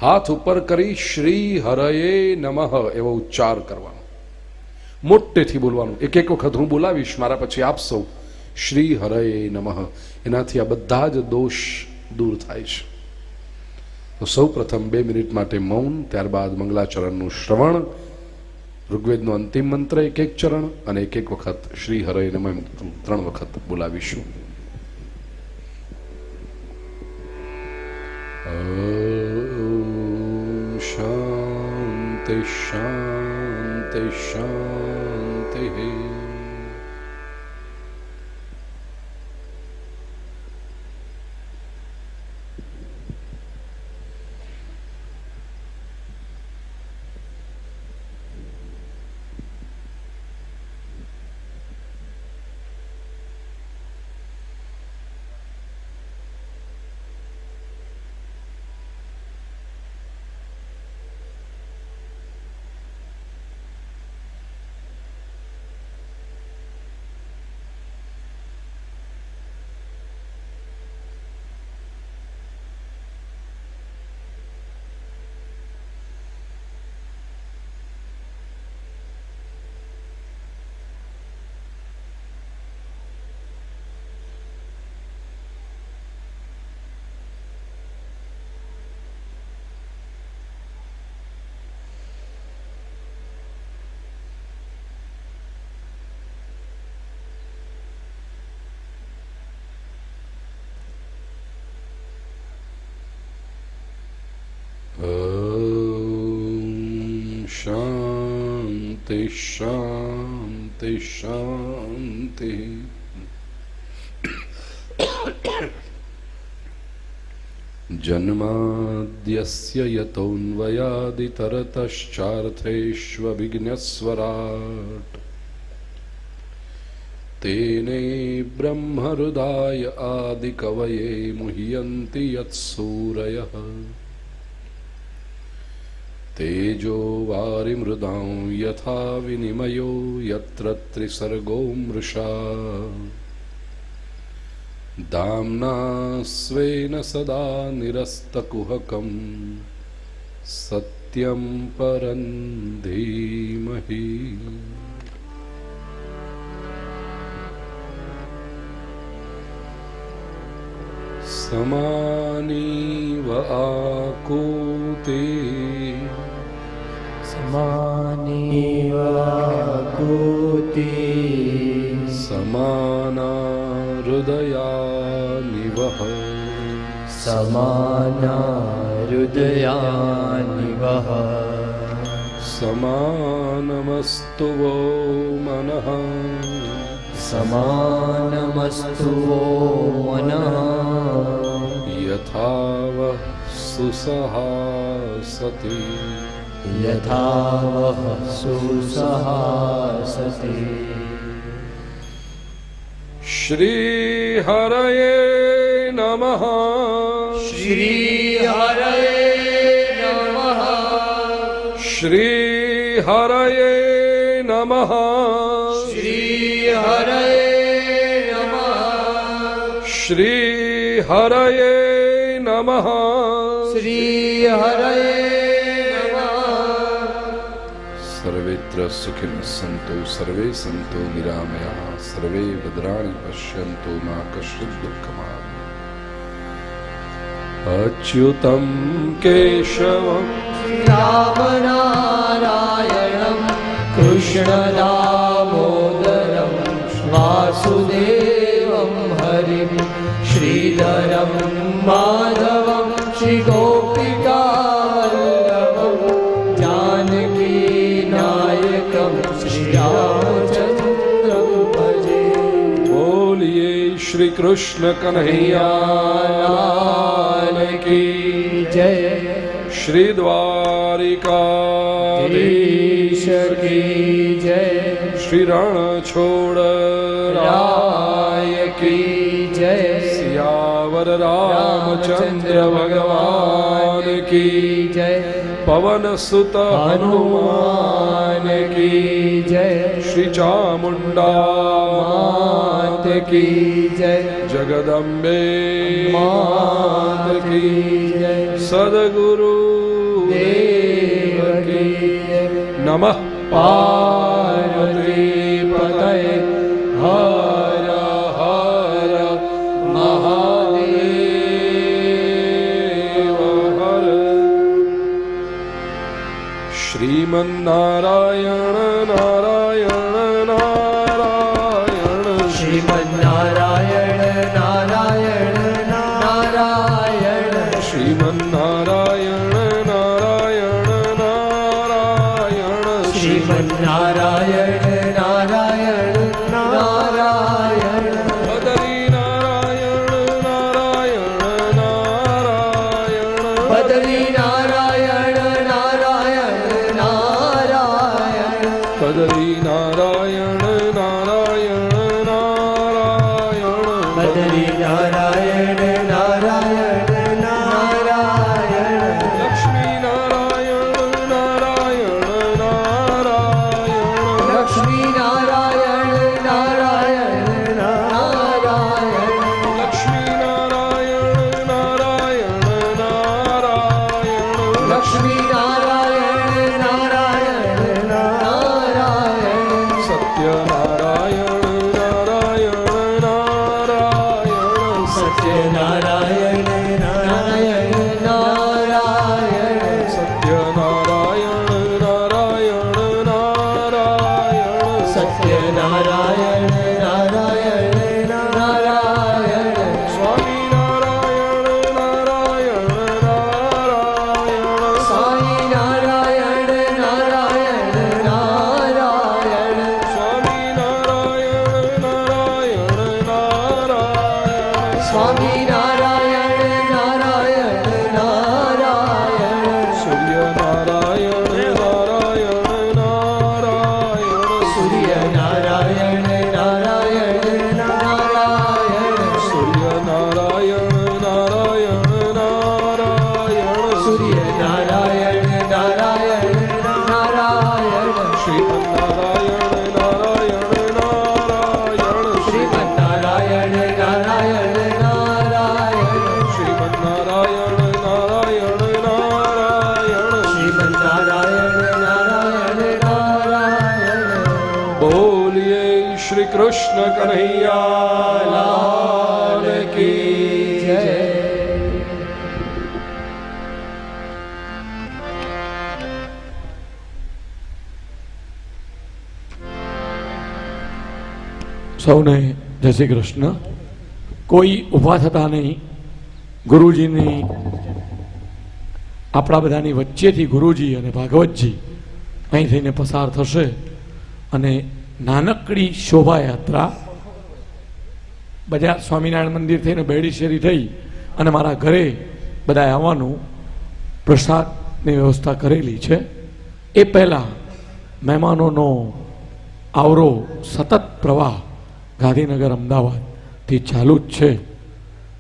હાથ ઉપર કરી શ્રી હરયે નમઃ એવો ઉચ્ચાર કરવાનો, મોટેથી બોલવાનું. એક એક વખત હું બોલાવીશ, મારા પછી આપ સૌ શ્રી હરયે નમઃ. એનાથી આ બધા જ દોષ દૂર થાય છે. તો સૌ પ્રથમ 2 મિનિટ માટે મૌન, ત્યારબાદ મંગલાચરણનું શ્રવણ, ઋગ્વેદનો અંતિમ મંત્ર એક ચરણ અને એક વખત શ્રી હરે નમઃ 3 વખત બોલાવીશું. શાંતિ શાંતિ શાંતિ. शांति शांति शांति. जन्माद्यस्य यतोऽन्वयादितरतश्चार्थेष्वभिघ्नस्वराट् तेने ब्रह्महृदाय आदिकवये मुह्यन्ति यत्सूरयः तेजो वारिमृदां यथा विनिमयो यत्र त्रिसर्गो मृषा दाम्ना स्वेन सदा निरस्तकुहकं सत्यं परं धीमहि. समानीव आकूते समानीव आकूते समाना हृदयानिवः समाना हृदयानिवः समानमस्तु वो मनः समानमस्तु वो मनः यथा वः सुसहासति यथा वः सुसहासति. श्री हरये नमः. श्री हरये नमः. श्री हरये नमः. श्री हरये नमः. श्री हरये नमः. श्री हरये सर्वेत्र सुखिनः सन्तु सर्वे सन्तु निरामयाः सर्वे भद्राणि पश्यन्तु मा कश्चित् दुःखमाप्नुयात्. अच्युतं केशवं रामनारायणं कृष्णदामोदरं वासुदेवं हरिं श्रीधरं माधवं श्रीगोपिकावल्लभं जानकीनायकं श्रीरामचन्द्रं भजे. बोलिए श्री कृष्ण कन्हैया लाल की जय. श्री द्वारिकाधीश की जय. श्री रणछोड़ राय की जय. सियावर रामचंद्र भगवान की जय. पवन सुत हनुमान की जय. श्री चामुंडा मात की जय. जगदम्बे मात की जय. सद्गुरु देव की जय. नमः पार्वती पतये हर हर महादेव. हर શ્રીમન્નારાયણ નારાયણ નારાયણ શ્રીમન્નારાયણ નારાયણ નારાયણ શ્રીમન્નારાયણ નારાયણ નારાયણ શ્રીમન્નારાયણ નારાયણ નારાયણ બદરી નારાયણ નારાયણ નારાયણ બદરી નારાયણ નારાયણ નારાયણ બદરી નારાયણ નારાયણ નારાયણ બદરી નારાયણ નારાયણ નારાયણ લક્ષ્મી નારાયણ નારાયણ નારાયણ લક્ષ્મી નારાયણ નારાયણ નારાયણ લક્ષ્મી નારાયણ નારાયણ નારાયણ લક્ષ્મી નારાયણ નારાયણ નારાયણ સત્યનારાયણ નારાયણ નારાયણ સત્યનારાયણ નારાયણ નારાયણ સત્યનારાયણ નારાયણ નારાયણ સત્યનારાયણ નારાયણ નારાયણ સ્વામી નારાયણ નારાયણ નારાયણ સાઈ નારાયણ નારાયણ નારાયણ સ્વામી નારાયણ નારાયણ નારાયણ સ્વામી નારાયણ નારાયણ નારાયણ સૂર્ય નારાયણ નારાયણ નારાયણ સૂર્ય નારાયણ નારાયણ નારાયણ સૂર્ય નારાયણ નારાયણ નારાયણ સૂર્ય નારાયણ નારાયણ નારાયણ શ્રીમન્નારાયણ નારાયણ નારાયણ શ્રીમન્નારાયણ નારાયણ નારાયણ શ્રીમન્નારાયણ નારાયણ નારાયણ શ્રીમન્નારાયણ નારાયણ નારાયણ બોલીએ શ્રી કૃષ્ણ કનૈયા લાલ કી જય. સૌને જય શ્રી કૃષ્ણ. કોઈ ઊભા થતા નહીં. ગુરુજીની આપણા બધાની વચ્ચેથી ગુરુજી અને ભાગવતજી અહીં થઈને પસાર થશે અને નાનકડી શોભાયાત્રા બજાર સ્વામિનારાયણ મંદિર થઈને બેડી શેરી થઈ અને મારા ઘરે બધા આવવાનું પ્રસાદની વ્યવસ્થા કરેલી છે. એ પહેલાં મહેમાનોનો આવરો સતત પ્રવાહ ગાંધીનગર અમદાવાદથી ચાલુ જ છે.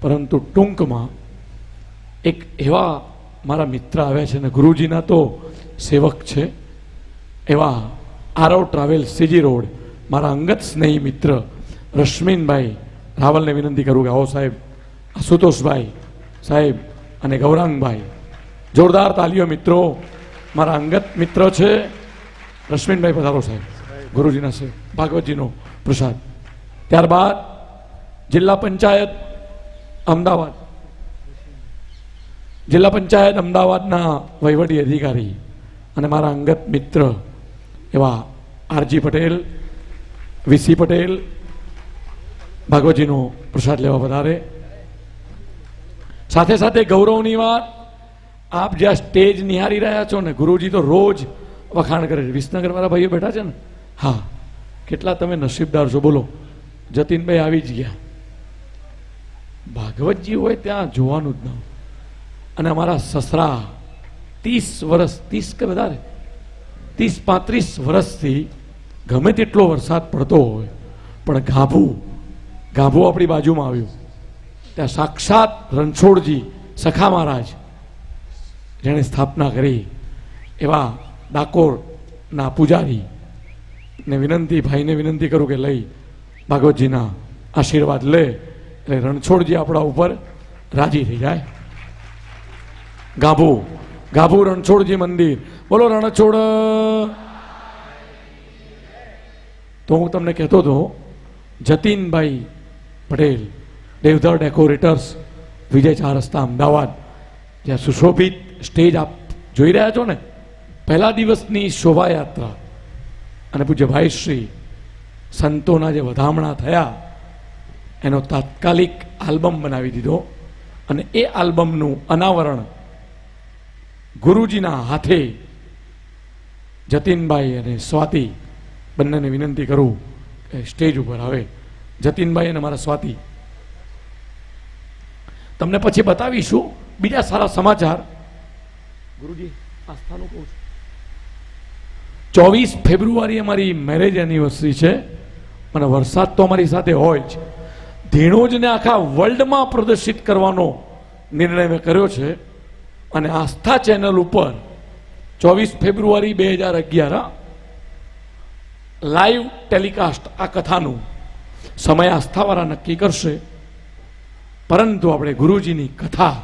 પરંતુ ટૂંકમાં એક એવા મારા મિત્ર આવ્યા છે અને ગુરુજીના તો સેવક છે એવા આરવ ટ્રાવેલ સીજી રોડ મારા અંગત સ્નેહી મિત્ર રશ્મિનભાઈ રાવલને વિનંતી કરું કે આવો સાહેબ. આશુતોષભાઈ સાહેબ અને ગૌરાંગભાઈ, જોરદાર તાલીઓ મિત્રો. મારા અંગત મિત્ર છે રશ્મિનભાઈ, પધારો સાહેબ. ગુરુજીના છે ભાગવતજીનો પ્રસાદ. ત્યારબાદ જિલ્લા પંચાયત અમદાવાદ, જિલ્લા પંચાયત અમદાવાદના વહીવટી અધિકારી અને મારા અંગત મિત્ર એવા આરજી પટેલ, વીસી પટેલ ભાગવતજીનો પ્રસાદ લેવા વધારે. સાથે સાથે ગૌરવની વાત, આપ જ્યાં સ્ટેજ નિહાળી રહ્યા છો ને, ગુરુજી તો રોજ વખાણ કરે છે. વિસનગર વાળા ભાઈઓ બેઠા છે ને, હા, કેટલા તમે નસીબદાર છો. બોલો, જતીનભાઈ આવી જ ગયા. ભાગવતજી હોય ત્યાં જોવાનું જ ન. અને અમારા સસરા 30 વર્ષ, 30 કે વધારે 30-35 વર્ષથી ગમે તેટલો વરસાદ પડતો હોય પણ ગાભું આપણી બાજુમાં આવ્યું. ત્યાં સાક્ષાત રણછોડજી સખા મહારાજ જેણે સ્થાપના કરી એવા ડાકોરના પૂજારી ને વિનંતી, ભાઈને વિનંતી કરું કે લઈ ભાગવતજીના આશીર્વાદ લે એટલે રણછોડજી આપણા ઉપર રાજી થઈ જાય. ગાભુ રણછોડજી મંદિર, બોલો રણછોડ. તો હું તમને કહેતો હતો, જતીનભાઈ પટેલ, દેવધર ડેકોરેટર્સ, વિજય ચાર રસ્તા અમદાવાદ, જ્યાં સુશોભિત સ્ટેજ આપ જોઈ રહ્યા છો ને, પહેલા દિવસની શોભાયાત્રા અને પૂજ્ય ભાઈ શ્રી સંતોના જે વધામણા થયા એનો તાત્કાલિક આલ્બમ બનાવી દીધો અને એ આલ્બમનું અનાવરણ ગુરુજીના હાથે જતીનભાઈ અને સ્વાતિ બંનેને વિનંતી કરું કે સ્ટેજ ઉપર આવે. જતીનભાઈ અને મારા સ્વાતિ, તમને પછી બતાવીશું બીજા સારા સમાચાર. ગુરુજી આસ્થાનું કહું છું, 24 ફેબ્રુઆરી અમારી મેરેજ એનિવર્સરી છે અને વરસાદ તો અમારી સાથે હોય જ. ધીણોજને આખા વર્લ્ડમાં પ્રદર્શિત કરવાનો નિર્ણય મેં કર્યો છે અને આસ્થા ચેનલ ઉપર 24 ફેબ્રુઆરી 2011 લાઈવ ટેલિકાસ્ટ આ કથાનું સમય આસ્થાવાળા નક્કી કરશે, પરંતુ આપણે ગુરુજીની કથા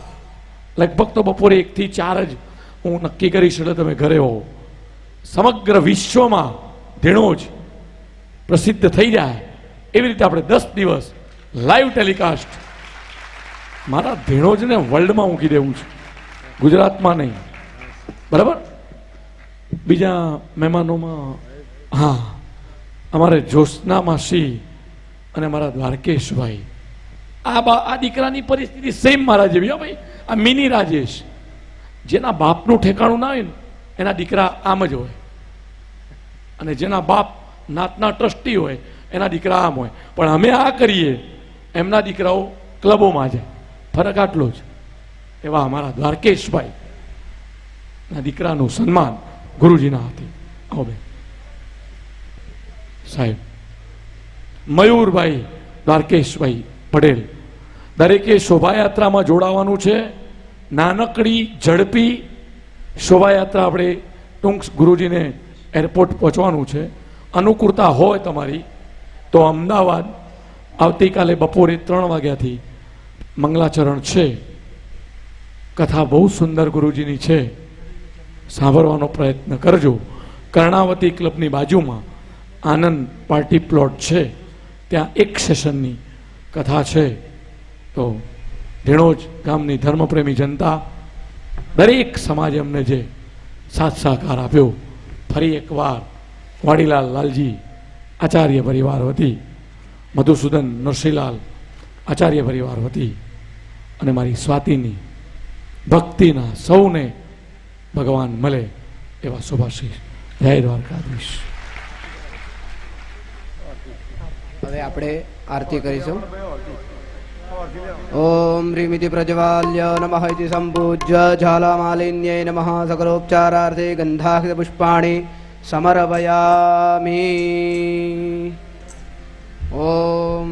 લગભગ તો બપોરે 1 થી 4 જ હું નક્કી કરીશ એટલે તમે ઘરે હો. સમગ્ર વિશ્વમાં ધીણોજ પ્રસિદ્ધ થઈ જાય એવી રીતે આપણે 10 દિવસ લાઈવ ટેલિકાસ્ટ મારા ધીણોજને વર્લ્ડમાં મૂકી દેવું છે, ગુજરાતમાં નહીં. બરાબર. બીજા મહેમાનોમાં હા, અમારે જ્યોત્સના માસી અને મારા દ્વારકેશભાઈ, આ દીકરાની પરિસ્થિતિ સેમ મારા જેવી. હો ભાઈ, આ મિની રાજેશ, જેના બાપનું ઠેકાણું ના હોય ને એના દીકરા આમ જ હોય, અને જેના બાપ નાતના ટ્રસ્ટી હોય એના દીકરા આમ હોય. પણ અમે આ કરીએ એમના દીકરાઓ ક્લબોમાં જાય, ફરક આટલો જ. એવા અમારા દ્વારકેશભાઈ ના દીકરાનું સન્માન ગુરુજીના હાથે. આવો બે સાહેબ. મયુરભાઈ દ્વારકેશભાઈ પટેલ, દરેકે શોભાયાત્રામાં જોડાવાનું છે. નાનકડી ઝડપી શોભાયાત્રા આપણે ટૂંક ગુરુજીને એરપોર્ટ પહોંચવાનું છે. અનુકૂળતા હોય તમારી તો અમદાવાદ આવતીકાલે બપોરે 3 વાગ્યાથી મંગલાચરણ છે. કથા બહુ સુંદર ગુરુજીની છે, સાંભળવાનો પ્રયત્ન કરજો. કર્ણાવતી ક્લબની બાજુમાં આનંદ પાર્ટી પ્લોટ છે, ત્યાં 1 સેશનની કથા છે. તો ધીણોજ ગામની ધર્મપ્રેમી જનતા, દરેક સમાજે અમને જે સાથ સહકાર આપ્યો, ફરી એકવાર વાડીલાલ લાલજી આચાર્ય પરિવાર વતી, મધુસૂદન નરસિંહલાલ આચાર્ય પરિવાર વતી અને મારી સ્વાતિની ભક્તિના સૌને ભગવાન મળે એવા શુભાશીષ. જય દ્વારકાધીશ. હવે આપણે આરતી કરીશું. ઓમ રીમિતિ પ્રજ્વાલ્ય નમઃ ઇતિ સંપૂજ્ય ઝાલામાલિન્યે નમઃ સકલોપચારાર્થે ગંધાક્ષ પુષ્પાણિ સમર્પયામિ. ઓમ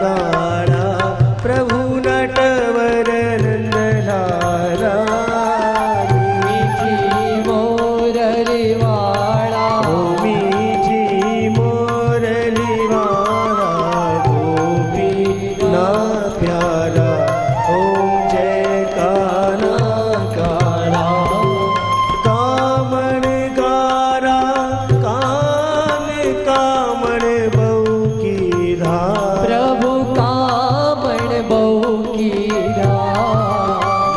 કાળા પ્રભુ નટવર નંદલાલા, મીઠી મોરલી વાળા, મીઠી મોરલી વાળા, ગોપી ના પ્યારા. ઓમ જય કાના કાળા, કામણ ગારા, કામણ બહુ કીધા, પ્રભુ કામણ બહુ કીધા.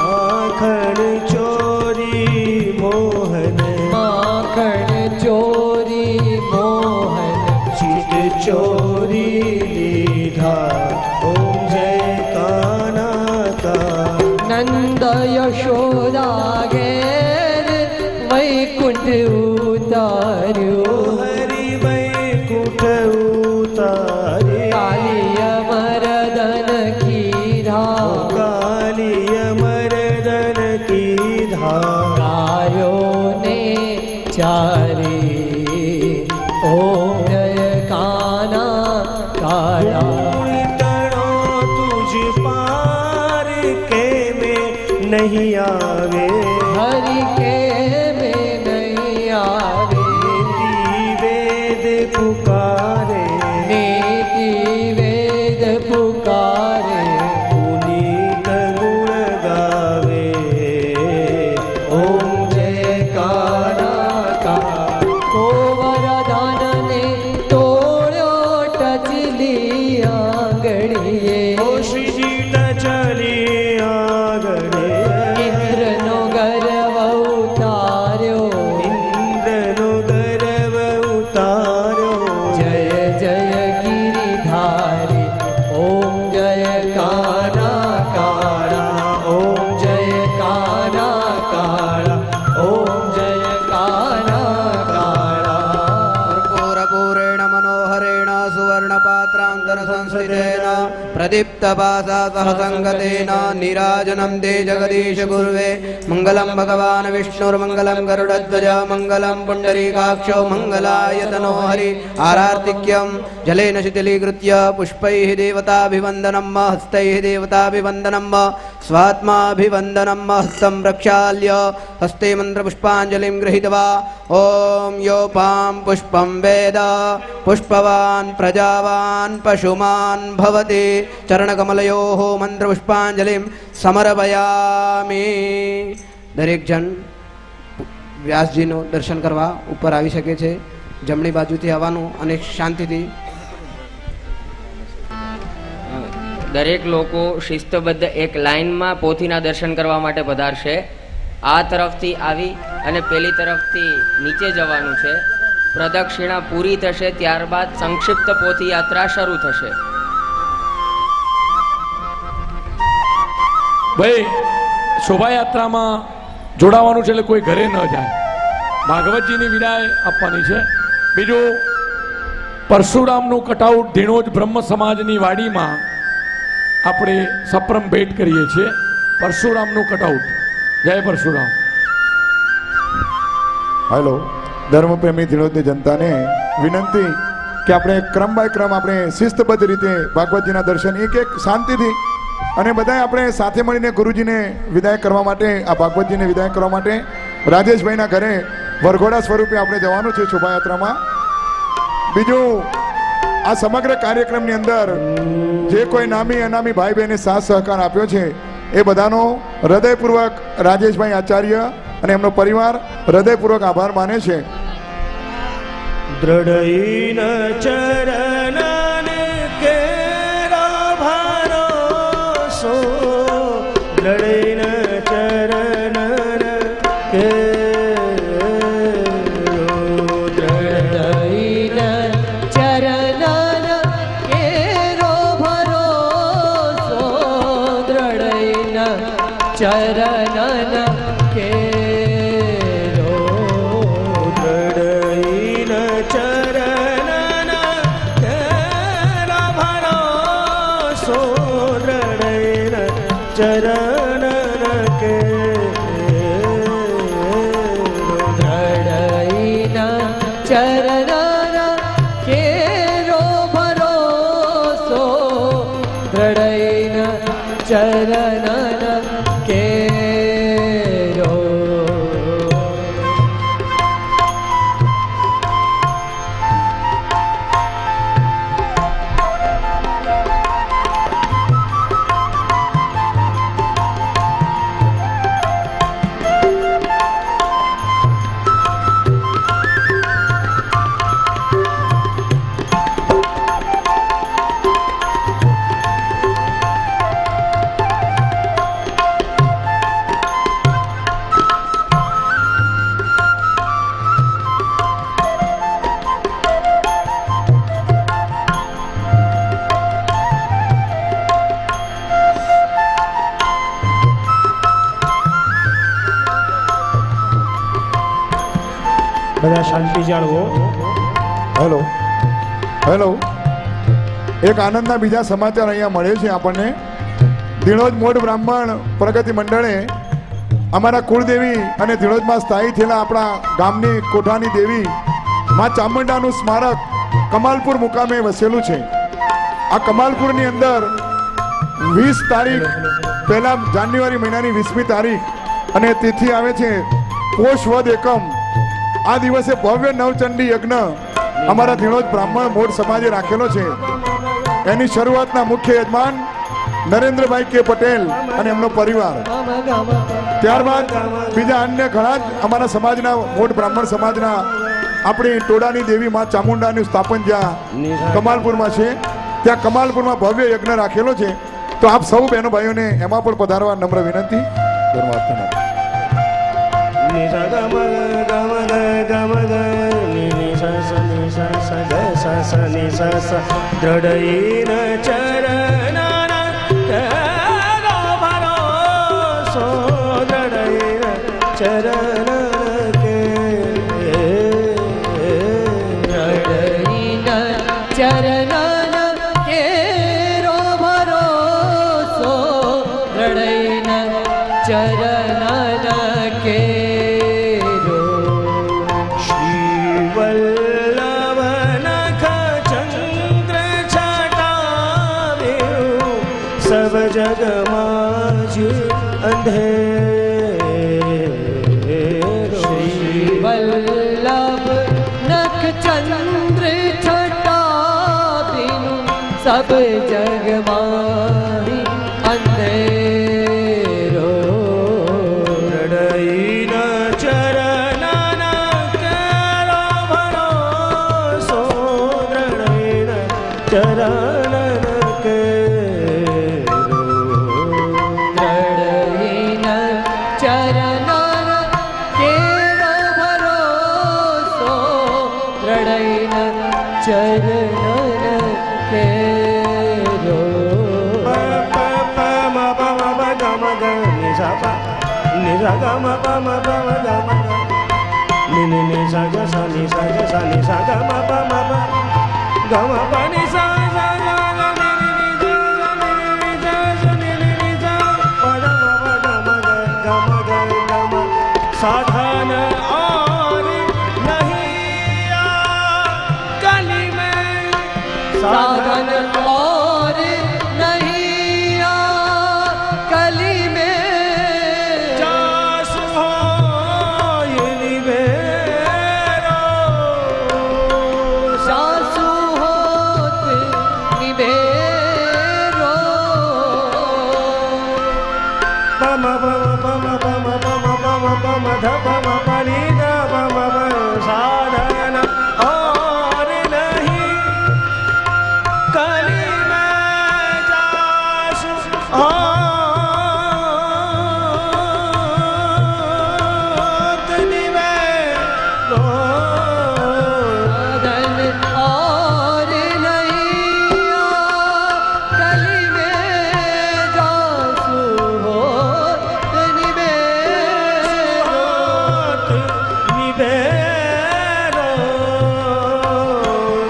માખણ ચોરી મોહન, માખણ ચોરી મોહન, ચિત ચોરી લીધા. ઓમ જય કાના કા, નંદ યશોદા ઘેર વૈકુંઠ ઉતાર્યો. હરિ વૈકુંઠ ઉતારે, કાલિય મરદન કીધા, કાલિય મરદન કીધા. ગાયોને ચારે. ઓમ જય કાના કાળા. તણો તુજ પાર કે મેં નહીં આવે, હરિ કે મેં નહીં આવે. વેદ પુકારે, નીતિ વેદ પુકારે. પુનીત ગુણ ગાવે. ઓમ જય કાના કા, ગોવર્ધનને તોડ્યો ટચલી આંગળીએ. ઓ શ્રીજી संस्थितेन प्रदीप्तपासा सह संगतेन नीराजनं ते जगदीश गुर्वे मङ्गलं भगवान् विष्णुर्मङ्गलं गरुडध्वज मङ्गलं पुण्डरीकाक्षो मङ्गलायतनो हरि आरार्तिक्यं जलेन शिथिलीकृत्य पुष्पैः देवताभिवन्दनं हस्तैः देवताभिवन्दनं स्वात्माभिवन्दनं हस्तं प्रक्षाल्य हस्ते मन्त्रपुष्पाञ्जलिं गृहीत्वा ॐ योपां पुष्पं वेद पुष्पवान् प्रजावान् पशुमान् भवति चरणकमलयोः मन्त्रपुष्पाञ्जलिं समर्पयामि। દરેક જણ વ્યાસજીનું દર્શન કરવા ઉપર આવી શકે છે. જમણી બાજુથી આવવાનું અને શાંતિથી દરેક લોકો શિસ્તબદ્ધ એક લાઇનમાં પોથીના દર્શન કરવા માટે પધારશે. આ તરફથી આવી અને પેલી તરફથી નીચે જવાનું છે. પ્રદક્ષિણા પૂરી થશે ત્યારબાદ સંક્ષિપ્ત પોથી યાત્રા શરૂ થશે. ભાઈ શોભાયાત્રામાં જોડાવાનું છે એટલે કોઈ ઘરે ન જાય. ભાગવતજીની વિદાય આપવાની છે. બીજું પરશુરામનું કટઆઉટ ધીણોજ બ્રહ્મ સમાજની વાડીમાં આપણે સપ્રમ ભેટ કરીએ છીએ. પરશુરામનું કટઆઉટ. જય પરશુરામ. હેલો, ધર્મપ્રેમી ધીણોજની જનતાને વિનંતી કે આપણે ક્રમ બાય ક્રમ આપણે શિસ્તબદ્ધ રીતે ભાગવતજીના દર્શન એક એક શાંતિથી અને બધાએ આપણે સાથે મળીને ગુરુજીને વિદાય કરવા માટે આ ભાગવતજીને વિદાય કરવા માટે રાજેશભાઈના ઘરે વરઘોડા સ્વરૂપે આપણે જવાનું છે શોભાયાત્રામાં. બીજું આ સમગ્ર કાર્યક્રમની અંદર જે કોઈ નામી અનામી ભાઈ બહેને સાથ સહકાર આપ્યો છે એ બધાનો હૃદયપૂર્વક રાજેશભાઈ આચાર્ય અને એમનો પરિવાર હૃદયપૂર્વક આભાર માને છે. દ્રઢઈન ચરણન કેરા ભરોસો દ્રઢઈન ચરણન બધા શાંતિ જાળવો. હેલો હેલો, એક આનંદના બીજા સમાચાર અહીંયા મળે છે આપણને. ધીણોજ મોઢ બ્રાહ્મણ પ્રગતિ મંડળે અમારા કુળદેવી અને ધીણોજમાં સ્થાયી થયેલા આપણા ગામની કોઠાની દેવી માં ચામુંડાનું સ્મારક કમાલપુર મુકામે વસેલું છે. આ કમાલપુરની અંદર 20 તારીખ પહેલા જાન્યુઆરી મહિનાની 20મી તારીખ અને તિથિ આવે છે પોષ વદ એકમ. આ દિવસે ભવ્ય નવચંડી યજ્ઞ અમારા ધીણોજ બ્રાહ્મણ મોઢ સમાજે રાખેલો છે. એની શરૂઆતના મુખ્ય યજમાન નરેન્દ્રભાઈ કે પટેલ અને એમનો પરિવાર. ત્યારબાદ બીજા અન્ય ઘણા જ અમારા સમાજના મોઢ બ્રાહ્મણ સમાજના આપણી ટોડાની દેવી માં ચામુંડાનું સ્થાપન જ્યાં કમાલપુરમાં છે, ત્યાં કમાલપુરમાં ભવ્ય યજ્ઞ રાખેલો છે. તો આપ સૌ બહેનો ભાઈઓને એમાં પણ પધારવા નમ્ર વિનંતી. દ્રઢઈન ચરણ કેરા ભરોસો દ્રઢઈન ચરણ કે अंधेरो वल्लभ नख चंद्र छटा बिनु सब जग माही अंधेरो रड़ई न चरण केरो भरोसो रड़ई न चरण केरो दृढ़हीन चरणर केरो भरोसो दृढ़हीन चरणर केरो ni sa ga ma pa ma pa ma ga ma ni sa ga sa ni sa ga sa ni sa ga ma pa ga ma pa ni sa sa ga ga ni sa sa ni sa pa da ma ga ma ga साधन और नहीं कली में साधन और नहीं कली में जासु हो ये निबेरो सासु होत निबेरो पम पम पम पम पम पम पम ध पम पनी ध पम पम साधन और नहीं कली में जासु होत निबेरो साधन और नहीं कली में जासु होत निबेरो निबेरो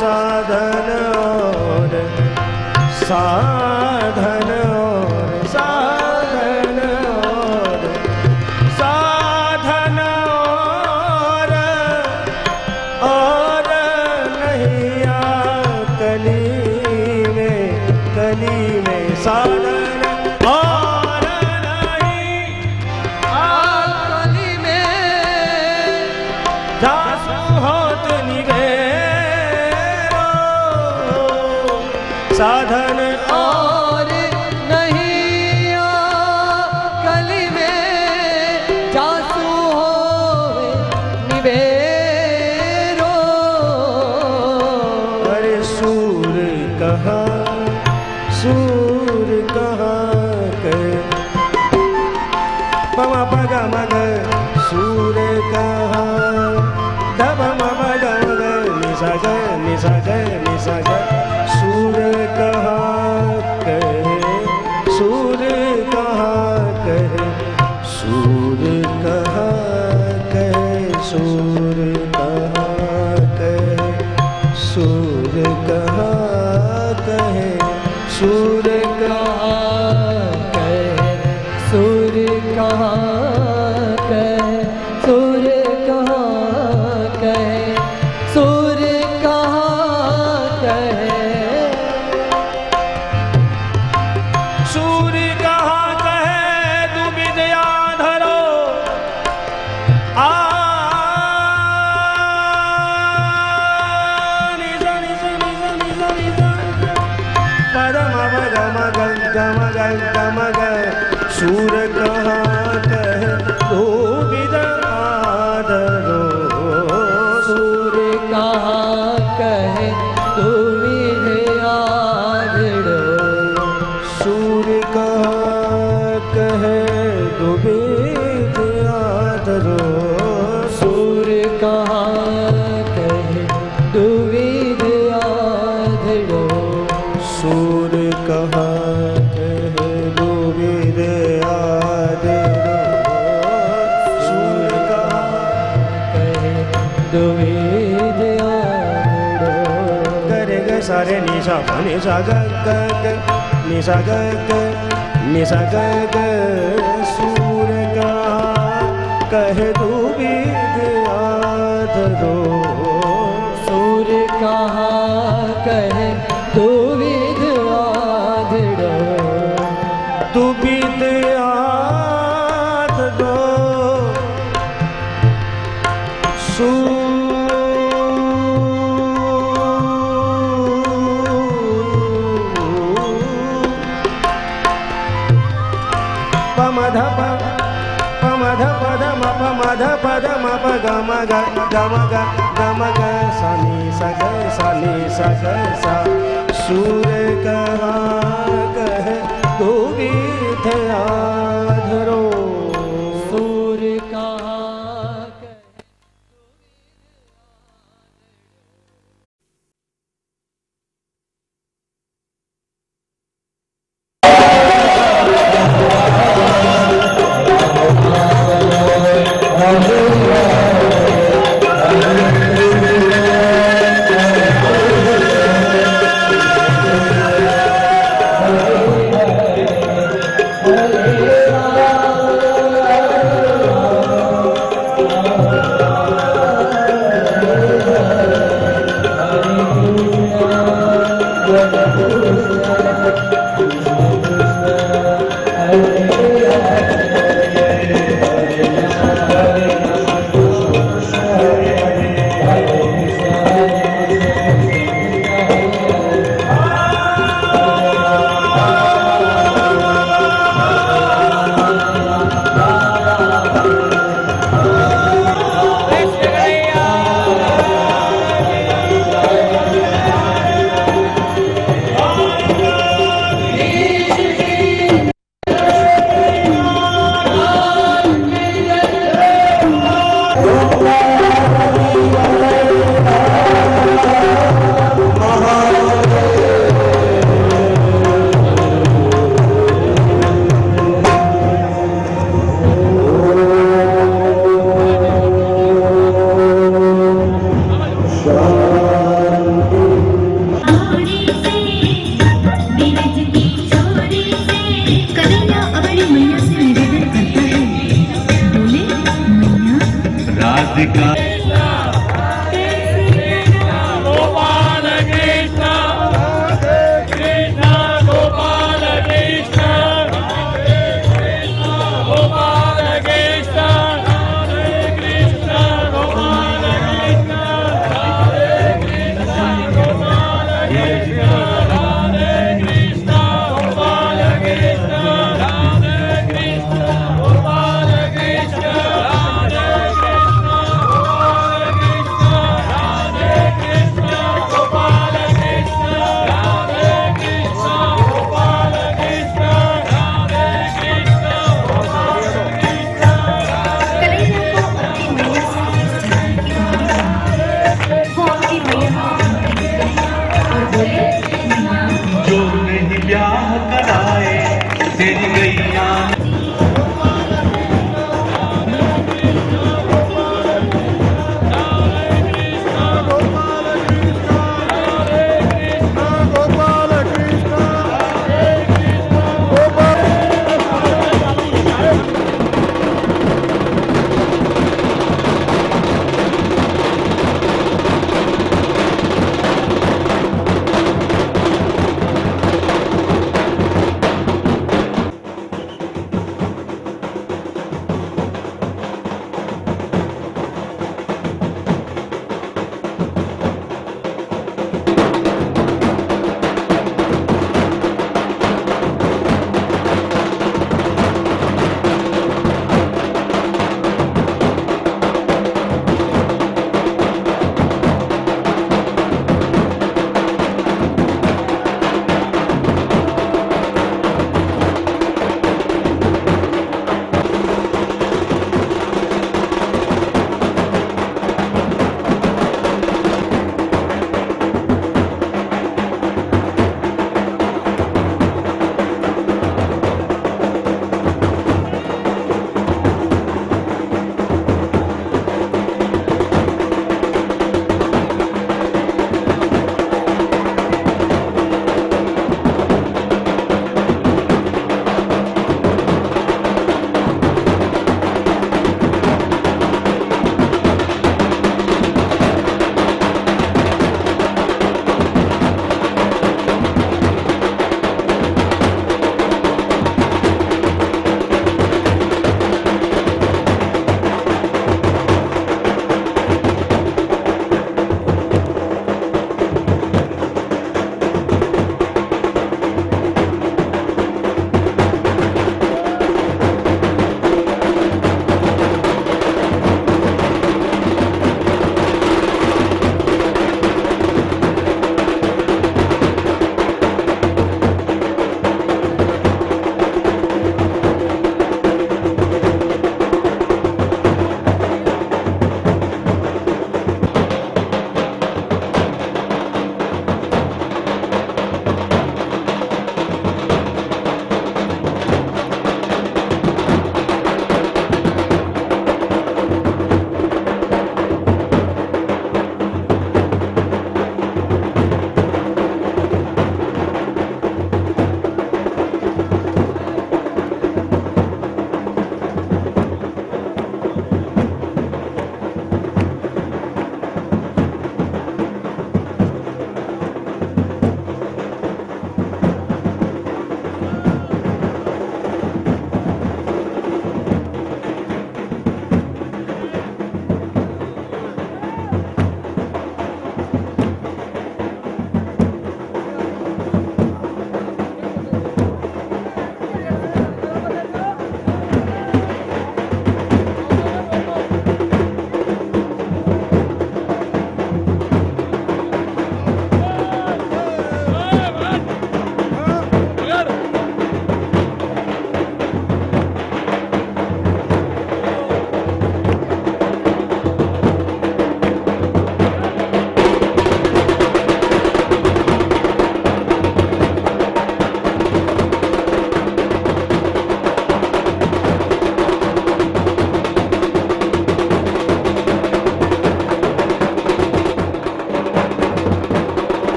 साधन और साधन और साधन और साधन और नहीं कली में साधन और नहीं कली में जासु होत निबेरो साधन और नहीं कली में जासु होवे निबेरो अरे सूर कहाँ के पम पग मग सूर कहाँ धब मग मग निसा ग निसा ग निसा ग सूर कहाँ के सूर कहाँ के सूर कहाँ के सूर कहाँ के सूर कहाँ कहे सूर सूर कहाँ कहे सूर कहाँ कहे सूर कहाँ कहे सूर्य कहाँ कहे तू विद्या धरो आ निजा निजा निजा निजा निजा पदम गम गम गम गम गम गम सूर कहाँ कहे तू विद्या धरो सूर कहाँ कहे तू विद्या धरो सूर्य कहाँ कहे तू विद्या धरो सूर कहाँ कहे तू विद्या धरो सूर कहाँ कहे तू विद्या धरो सूर कहाँ कहे तू विद्या धरो करे ग सारे निशा निशा ग निशा ग निशा ग सूर कहाँ कहे तू विद्या धरो सूर कहाँ कहे तू विद्या धरो तू विद्या सानी सा सूर कहा कह तू विध आधरो सूर्य कहा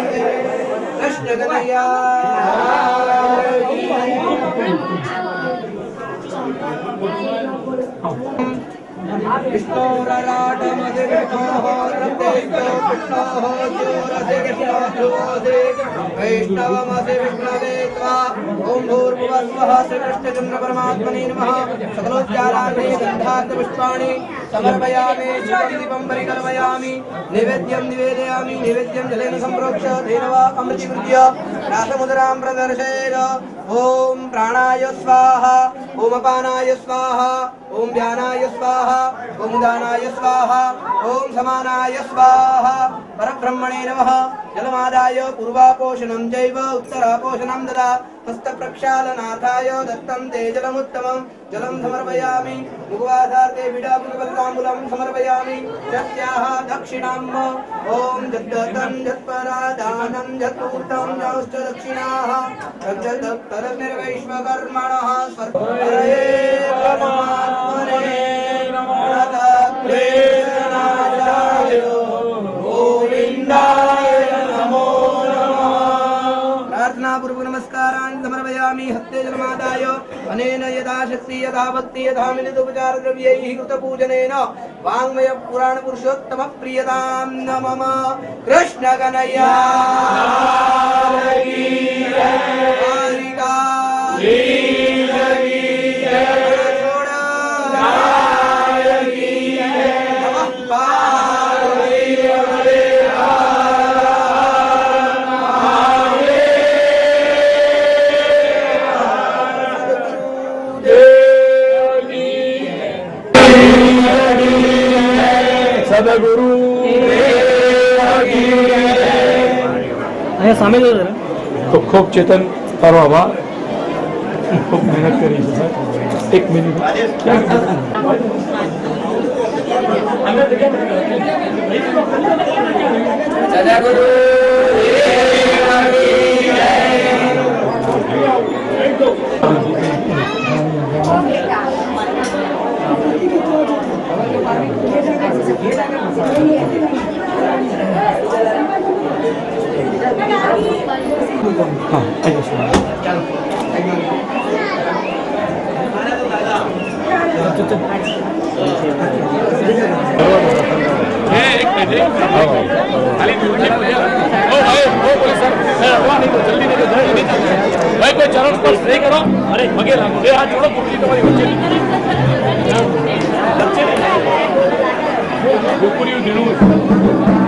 कृष्ण कन्हैया विष्णोराराटमधि विष्णोः रतेष्टो विष्णोः ज्योरसि विष्णोर्ध्रुवोऽसि वैष्णवमसि विष्णवे त्वा ॐ भूर्भुवस्वः श्रीकृष्णचन्द्रपरमात्मने नमः सकलोच्चाराणि गन्धार्थपुष्पाणि समर्पयामि शुभं दीपं परिकल्पयामि नैवेद्यं निवेदयामि नैवेद्यं जलेन सम्प्रोक्ष्य धेनवा अमृतीकृत्य रासमुद्रां प्रदर्शयेत् ॐ प्राणाय स्वाहा ॐ अपानाय स्वाहा ॐ ध्यानाय स्वाहा ॐ उदानाय स्वाहा ॐ समानाय स्वाहा परब्रह्मणे नमः जलमादाय पूर्वापोषणं चैव उत्तरापोषणं ददा हस्तप्रक्षालनाथाय दत्तं ते जलमुत्तमं जलं समर्पयामि मुखवासार्थे बिडामुखफलताम्बूलं समर्पयामि सत्याः दक्षिणाम् ॐ जद्दत्तं जत्परादानं जत्पूर्तं जाश्च दक्षिणाः तज्जदत्तरनिर्वैश्वकर्मणः स्वर्गहरये परमात्मने प्रणतक्लेशनाशाय गोविन्दाय नमो नमः। प्रार्थनापूर्वक नमस्कारान् समर्पयामि हस्ते जलमादाय अनेन यथा शक्ति यथा भक्ति यथा मिलितोपचारद्रव्यैः कृतपूजनेन वाङ्मय पुराण पुरुषोत्तम प्रियतां न मम कृष्ण कन्हैया સદગુરુ અહીંયા સામે જો જરા તો ખૂબ ચેતન તારો આભાર ખૂબ મહેનત કરી છે સાહેબ એક મિનિટ સદગુરુ હા અહીંયા ભાઈ કોઈ ચરણ સ્પર્શ નહીં કરો અરે પગે લાગો એ હાથ જોડો પૂરી તમારી વચ્ચે ગોકુળિયું ધીણું